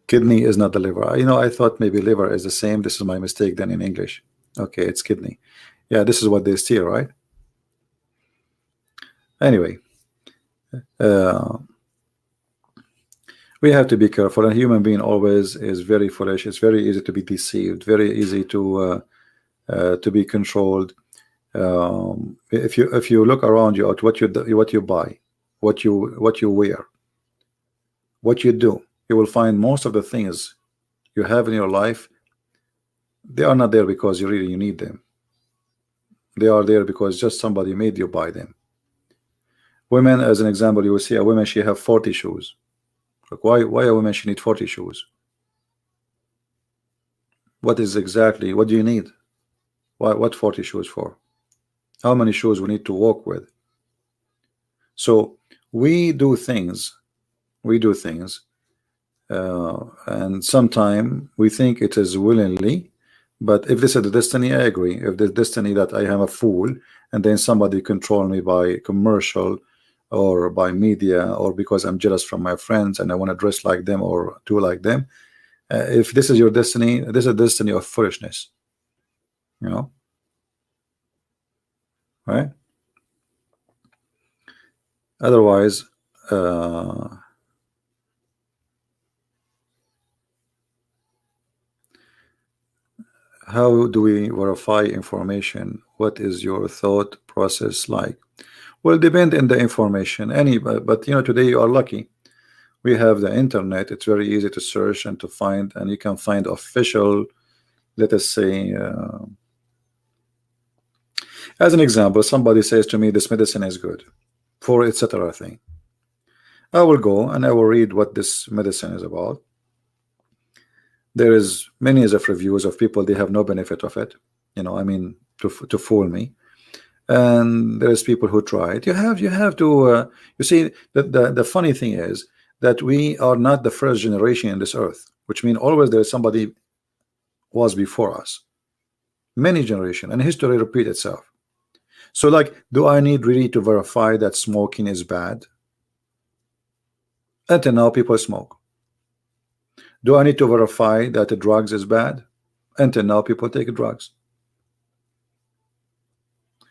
kidney is not the liver. You know, I thought maybe liver is the same. This is my mistake then in English. Okay, it's kidney. Yeah, this is what they steal, right? Anyway, we have to be careful. A human being always is very foolish. It's very easy to be deceived, very easy to be controlled. If you look around you at what you buy, what you wear, what you do, you will find most of the things you have in your life, they are not there because you really need them. They are there because just somebody made you buy them. Women, as an example, you will see a woman, she have 40 shoes. Like why a woman she need 40 shoes? What do you need? What 40 shoes for? How many shoes we need to walk with? So we do things, and sometimes we think it is willingly, but if this is the destiny, I agree. If the destiny that I am a fool and then somebody control me by commercial or by media or because I'm jealous from my friends and I want to dress like them or do like them, if this is your destiny, this is a destiny of foolishness, you know, right? Otherwise, how do we verify information? What is your thought process like? Well, depend on the information. But you know, today you are lucky. We have the internet. It's very easy to search and to find, and you can find official, let us say, as an example, somebody says to me, this medicine is good for etc. thing. I will go and I will read what this medicine is about. There is many of reviews of people, they have no benefit of it, you know, I mean, to fool me. And there's people who try it. You have to you see that the funny thing is that we are not the first generation in this earth, which means always there is somebody was before us, many generations, and history repeat itself. So like, do I need really to verify that smoking is bad? Until now people smoke. Do I need to verify that the drugs is bad? Until now people take drugs.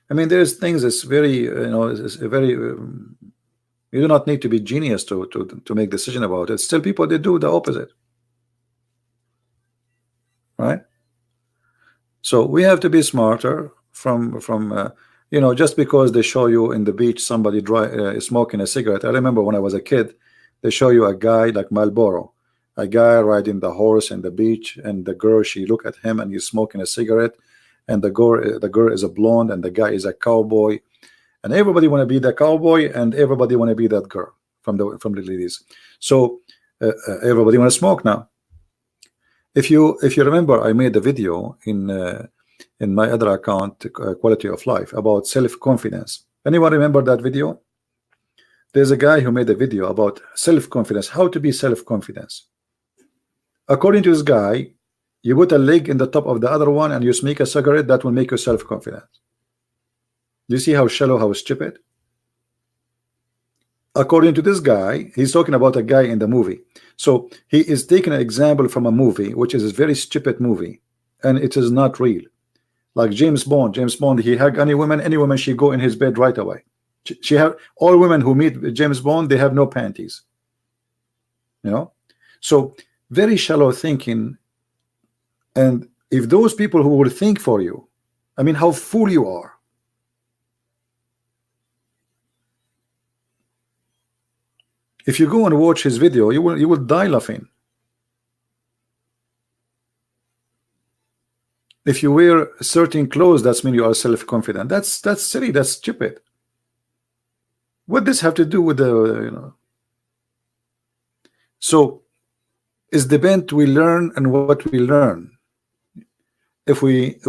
I mean, there's things that's very, you know, it's very, you do not need to be genius to make decision about it. Still people, they do the opposite, right? So we have to be smarter from you know, just because they show you in the beach somebody smoking a cigarette. I remember when I was a kid, they show you a guy like Marlboro, a guy riding the horse in the beach, and the girl, she look at him and he's smoking a cigarette, and the girl is a blonde and the guy is a cowboy, and everybody want to be the cowboy and everybody want to be that girl from the ladies. So everybody want to smoke now. If you remember, I made a video in my other account, Quality of Life, about self-confidence. Anyone remember that video? There's a guy who made a video about self-confidence, how to be self-confidence. According to this guy, you put a leg in the top of the other one and you smoke a cigarette, that will make you self-confident. You see how shallow, how stupid? According to this guy, he's talking about a guy in the movie. So he is taking an example from a movie, which is a very stupid movie, and it is not real. Like James Bond, he hug any woman, she go in his bed right away. She have all women who meet James Bond, they have no panties. You know, so very shallow thinking. And if those people who will think for you, I mean, how fool you are. If you go and watch his video, you will die laughing. If you wear certain clothes, that's mean you are self-confident. That's silly. That's stupid. What does have to do with the, you know? So it's depend we learn and what we learn. If we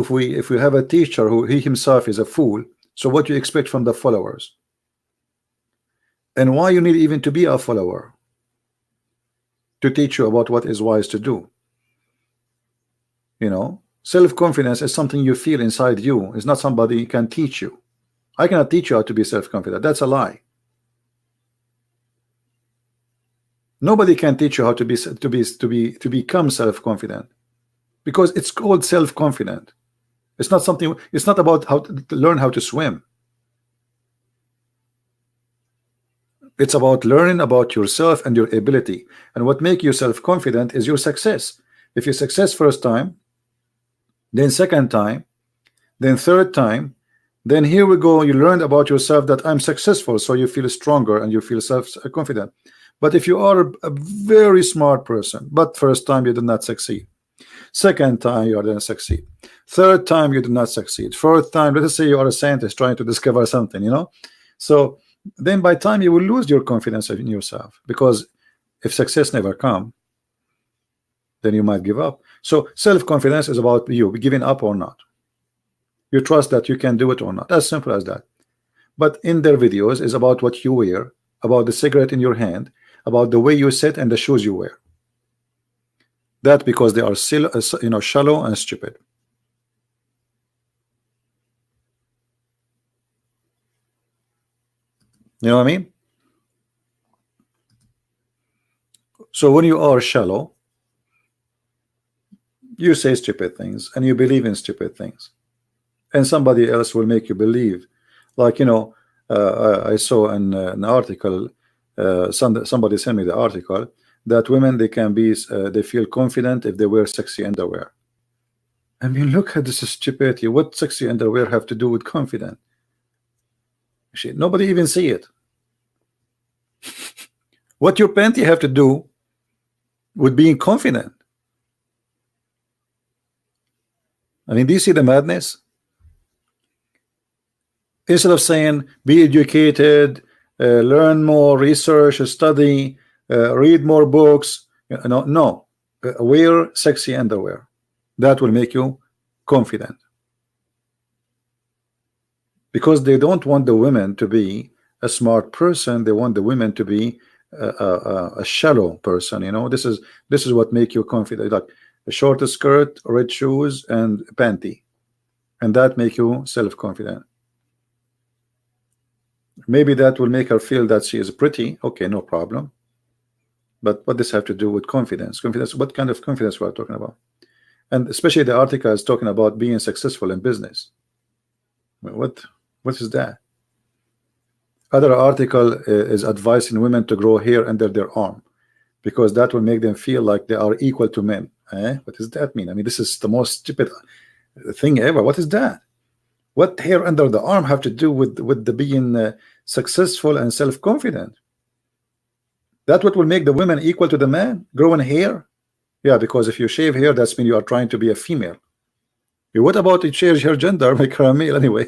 have a teacher who he himself is a fool, so what do you expect from the followers? And why you need even to be a follower? To teach you about what is wise to do. You know, Self-confidence is something you feel inside you. It's not somebody can teach you. I cannot teach you how to be self-confident. That's a lie. Nobody can teach you how to become self-confident, because it's called self-confident. It's not something. It's not about how to learn how to swim. It's about learning about yourself and your ability. And what makes you self-confident is your success. If you success first time, then second time, then third time, then here we go, you learned about yourself that I'm successful, so you feel stronger and you feel self-confident. But if you are a very smart person, but first time you did not succeed, second time you didn't succeed, third time you did not succeed, fourth time, let us say you are a scientist trying to discover something, you know, so then by time you will lose your confidence in yourself, because if success never come, then you might give up. So self-confidence is about you giving up or not. You trust that you can do it or not, as simple as that. But in their videos is about what you wear, about the cigarette in your hand, about the way you sit and the shoes you wear. That because they are still, you know, shallow and stupid. You know what I mean? So when you are shallow, you say stupid things and you believe in stupid things, and somebody else will make you believe. Like, you know, I saw an article, somebody sent me the article that women, they can be they feel confident if they wear sexy underwear. I mean, look at this stupidity. What sexy underwear have to do with confident? Nobody even see it. What your panty have to do with being confident? I mean, do you see the madness? Instead of saying be educated, learn more, research, study, read more books, no, wear sexy underwear. That will make you confident, because they don't want the women to be a smart person. They want the women to be a shallow person. You know, this is what make you confident. Like a short skirt, red shoes, and panty, and that make you self-confident. Maybe that will make her feel that she is pretty. Okay, no problem. But what does this have to do with confidence? Confidence. What kind of confidence we are talking about? And especially the article is talking about being successful in business. What is that? Other article is advising women to grow hair under their arm, because that will make them feel like they are equal to men. What does that mean? I mean, this is the most stupid thing ever. What is that? What hair under the arm have to do with the being successful and self-confident? That what will make the women equal to the man? Growing hair? Yeah, because if you shave hair, that's mean you are trying to be a female. What about it change her gender, make her a male anyway?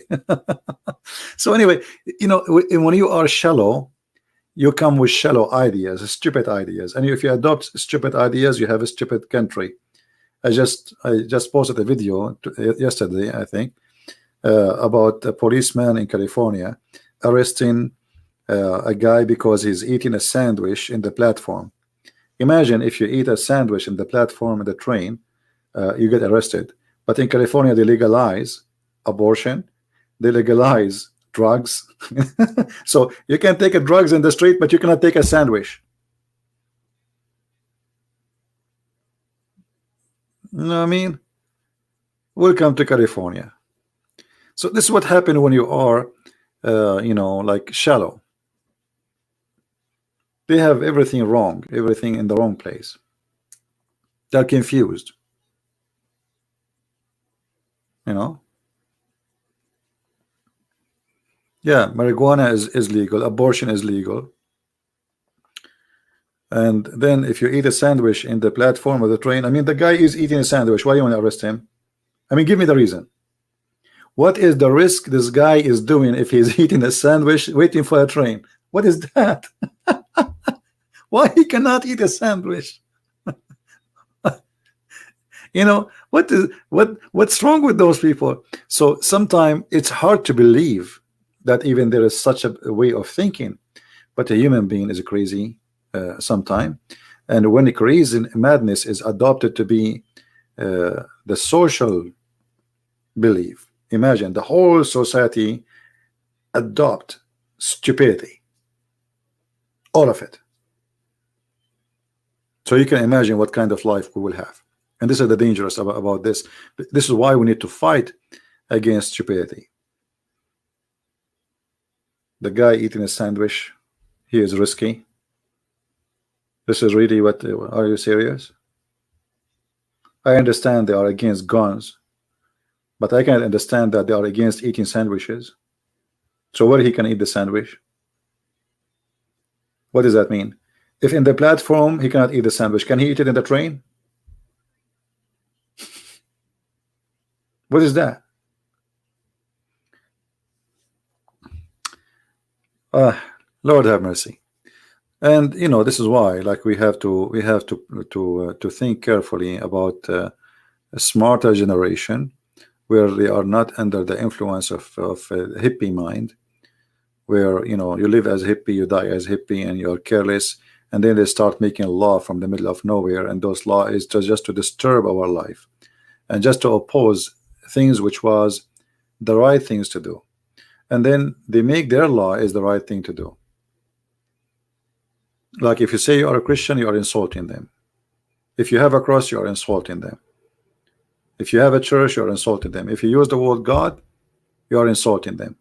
So anyway, you know, when you are shallow, you come with shallow ideas, stupid ideas, and if you adopt stupid ideas, you have a stupid country. I just posted a video yesterday, I think, about a policeman in California arresting a guy because he's eating a sandwich in the platform. Imagine if you eat a sandwich in the platform of the train, you get arrested. But in California, they legalize abortion, they legalize drugs. So you can take a drugs in the street, but you cannot take a sandwich. You know what I mean? Welcome to California. So this is what happened when you are, you know, like shallow. They have everything wrong, everything in the wrong place. They're confused. You know? Yeah, marijuana is legal, abortion is legal. And then if you eat a sandwich in the platform of the train, I mean, the guy is eating a sandwich. Why do you want to arrest him? I mean, give me the reason. What is the risk this guy is doing if he's eating a sandwich waiting for a train? What is that? Why he cannot eat a sandwich? You know, what's wrong with those people? So sometimes it's hard to believe that even there is such a way of thinking, but a human being is crazy sometime, and when a crazy madness is adopted to be the social belief. Imagine the whole society adopt stupidity, all of it. So you can imagine what kind of life we will have. And this is the dangerous about this. This is why we need to fight against stupidity. The guy eating a sandwich, he is risky. This is really what, are you serious? I understand they are against guns, but I can't understand that they are against eating sandwiches. So where he can eat the sandwich? What does that mean? If in the platform he cannot eat the sandwich, can he eat it in the train? What is that? Lord have mercy. And you know, this is why, like, we have to think carefully about a smarter generation, where they are not under the influence of a hippie mind, where, you know, you live as hippie, you die as hippie, and you're careless, and then they start making law from the middle of nowhere, and those law is just to disturb our life and just to oppose things which was the right things to do, and then they make their law is the right thing to do. Like, if you say you are a Christian, you are insulting them. If you have a cross, you are insulting them. If you have a church, you are insulting them. If you use the word God, you are insulting them.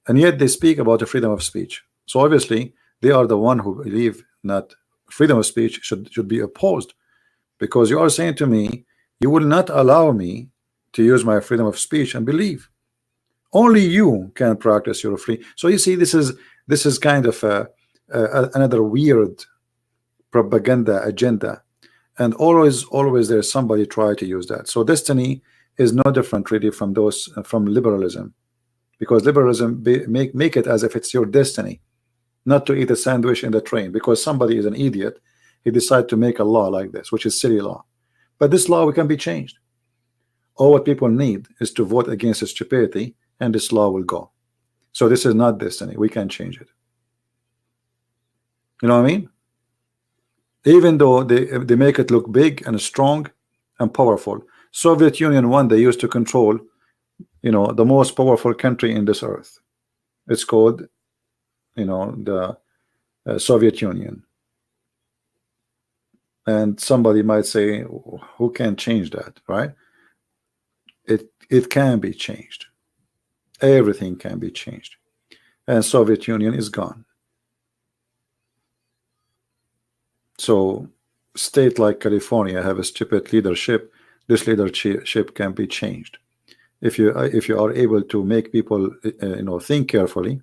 And yet they speak about the freedom of speech. So obviously they are the one who believe that freedom of speech should be opposed, because you are saying to me, you will not allow me to use my freedom of speech and believe. Only you can practice your free. So you see, this is kind of another weird propaganda agenda, and always there's somebody try to use that. So destiny is no different really from those from liberalism, because liberalism make it as if it's your destiny not to eat a sandwich in the train because somebody is an idiot. He decided to make a law like this, which is silly law. But this law can be changed. All what people need is to vote against stupidity, and this law will go. So this is not destiny. We can change it. You know what I mean? Even though they make it look big and strong and powerful. Soviet Union, one, they used to control, you know, the most powerful country in this earth. It's called, you know, the Soviet Union. And somebody might say, who can change that, right? It can be changed. Everything can be changed. And Soviet Union is gone. So state like California have a stupid leadership. This leadership can be changed if you are able to make people you know, think carefully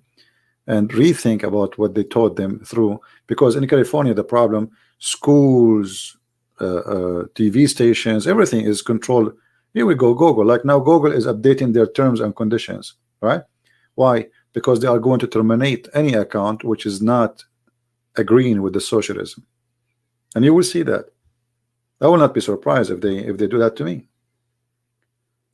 and rethink about what they taught them through. Because in California, the problem, schools, TV stations, everything is controlled. Here we go, Google. Like now, Google is updating their terms and conditions, right? Why? Because they are going to terminate any account which is not agreeing with the socialism. And you will see that. I will not be surprised if they do that to me.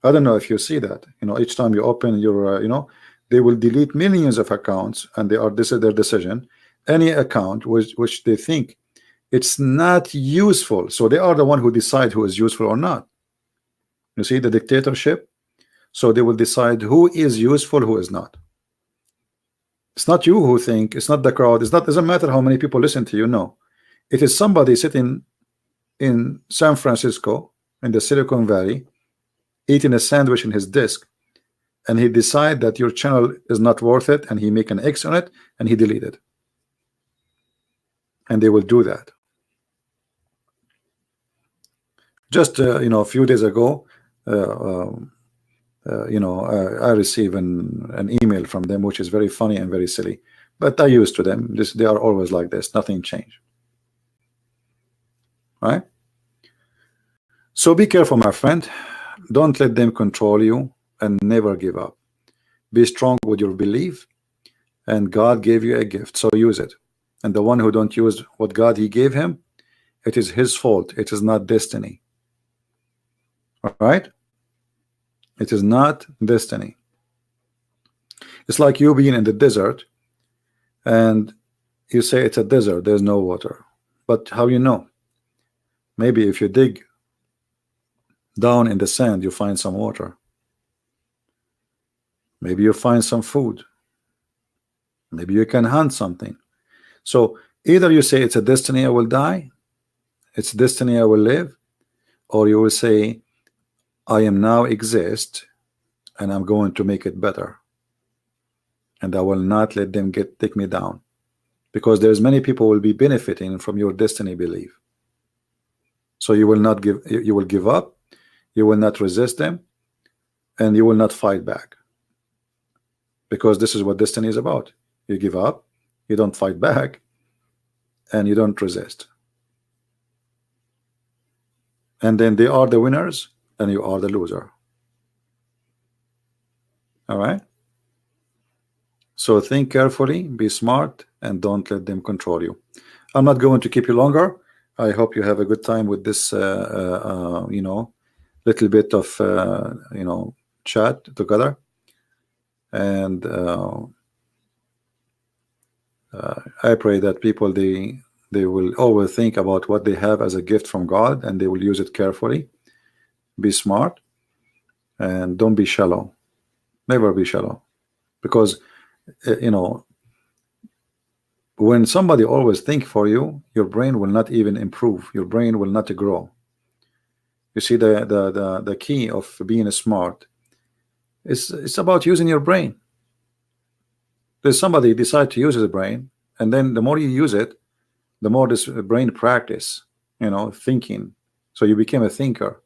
I don't know if you see that. You know, each time you open your, you know, they will delete millions of accounts, and this is their decision. Any account which they think it's not useful, so they are the one who decide who is useful or not. You see the dictatorship. So they will decide who is useful, who is not. It's not you who think. It's not the crowd. It's not. Doesn't matter how many people listen to you. No. It is somebody sitting in San Francisco in the Silicon Valley eating a sandwich in his desk, and he decide that your channel is not worth it, and he make an X on it, and he delete it. And they will do that. Just you know, a few days ago, you know, I received an email from them which is very funny and very silly, but I used to them. They are always like this. Nothing changed. Right? So be careful, my friend. Don't let them control you, and never give up. Be strong with your belief, and God gave you a gift, so use it. And the one who don't use what God he gave him, it is his fault. It is not destiny. All right? It is not destiny. It's like you being in the desert, and you say it's a desert, there's no water. But how you know? Maybe if you dig Down in the sand you find some water. Maybe you find some food. Maybe you can hunt something. So either you say it's a destiny, I will die, it's destiny, I will live, or you will say I am now exist and I'm going to make it better, and I will not let them take me down, because there's many people will be benefiting from your destiny belief. So you will not give, you will give up, you will not resist them, and you will not fight back, because this is what destiny is about. You give up, you don't fight back, and you don't resist, and then they are the winners and you are the loser. All right, so think carefully, be smart, and don't let them control you. I'm not going to keep you longer. I hope you have a good time with this you know, little bit of you know, chat together, and I pray that people they will always think about what they have as a gift from God, and they will use it carefully. Be smart and don't be shallow. Never be shallow, because you know, when somebody always think for you, your brain will not even improve, your brain will not grow. You see, the key of being smart is it's about using your brain. There's somebody decide to use his brain, and then the more you use it, the more this brain practice, you know, thinking. So you became a thinker.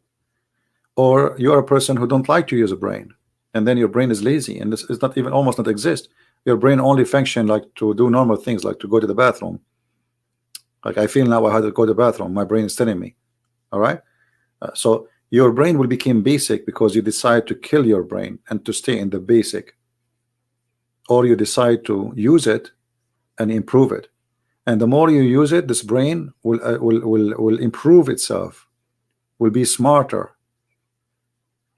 Or you're a person who don't like to use a brain, and then your brain is lazy, and this is not even almost not exist. Your brain only function like to do normal things, like to go to the bathroom. Like I feel now I had to go to the bathroom, my brain is telling me. All right, so your brain will become basic because you decide to kill your brain and to stay in the basic, or you decide to use it and improve it. And the more you use it, this brain will improve itself, will be smarter.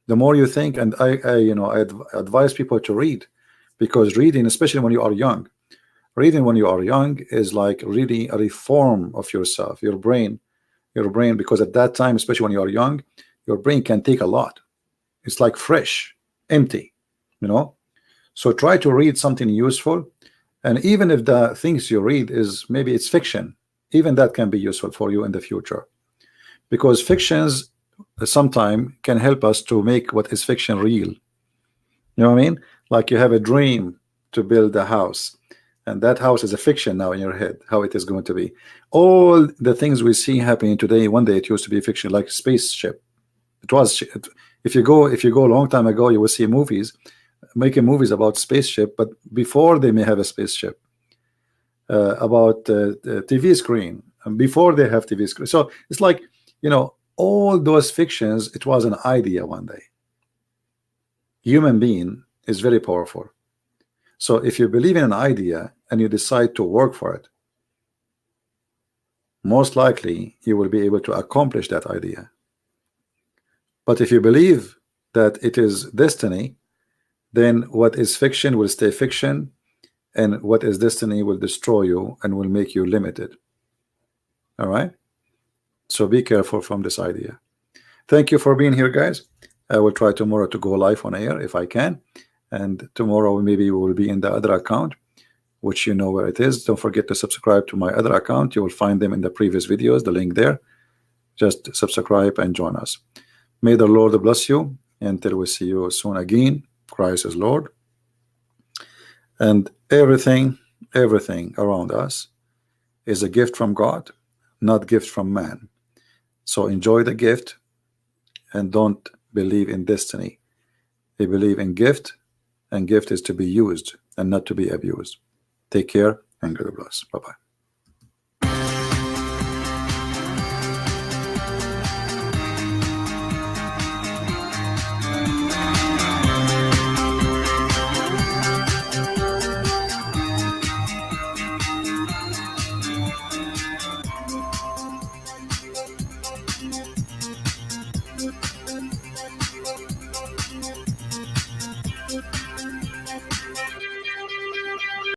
The more you think, and I you know, I advise people to read, because reading, especially when you are young, reading when you are young is like really a reform of yourself, your brain, because at that time, especially when you are young, your brain can take a lot. It's like fresh, empty, you know. So try to read something useful, and even if the things you read is maybe it's fiction, even that can be useful for you in the future, because fictions sometimes can help us to make what is fiction real. You know what I mean? Like you have a dream to build a house, and that house is a fiction now in your head, how it is going to be. All the things we see happening today, one day it used to be fiction, like spaceship. It was, if you go a long time ago, you will see movies making movies about spaceship, but before they may have a spaceship, about TV screen, and before they have TV screen. So it's like, you know, all those fictions, it was an idea one day. Human being is very powerful. So if you believe in an idea and you decide to work for it, most likely you will be able to accomplish that idea. But if you believe that it is destiny, then what is fiction will stay fiction, and what is destiny will destroy you and will make you limited. All right, so be careful from this idea. Thank you for being here, guys. I will try tomorrow to go live on air if I can, and tomorrow maybe we will be in the other account, which you know where it is. Don't forget to subscribe to my other account. You will find them in the previous videos, the link there. Just subscribe and join us. May the Lord bless you until we see you soon again. Christ is Lord, and everything around us is a gift from God, not gift from man. So enjoy the gift and don't believe in destiny. They believe in gift, and gift is to be used and not to be abused. Take care and God bless. Bye-bye.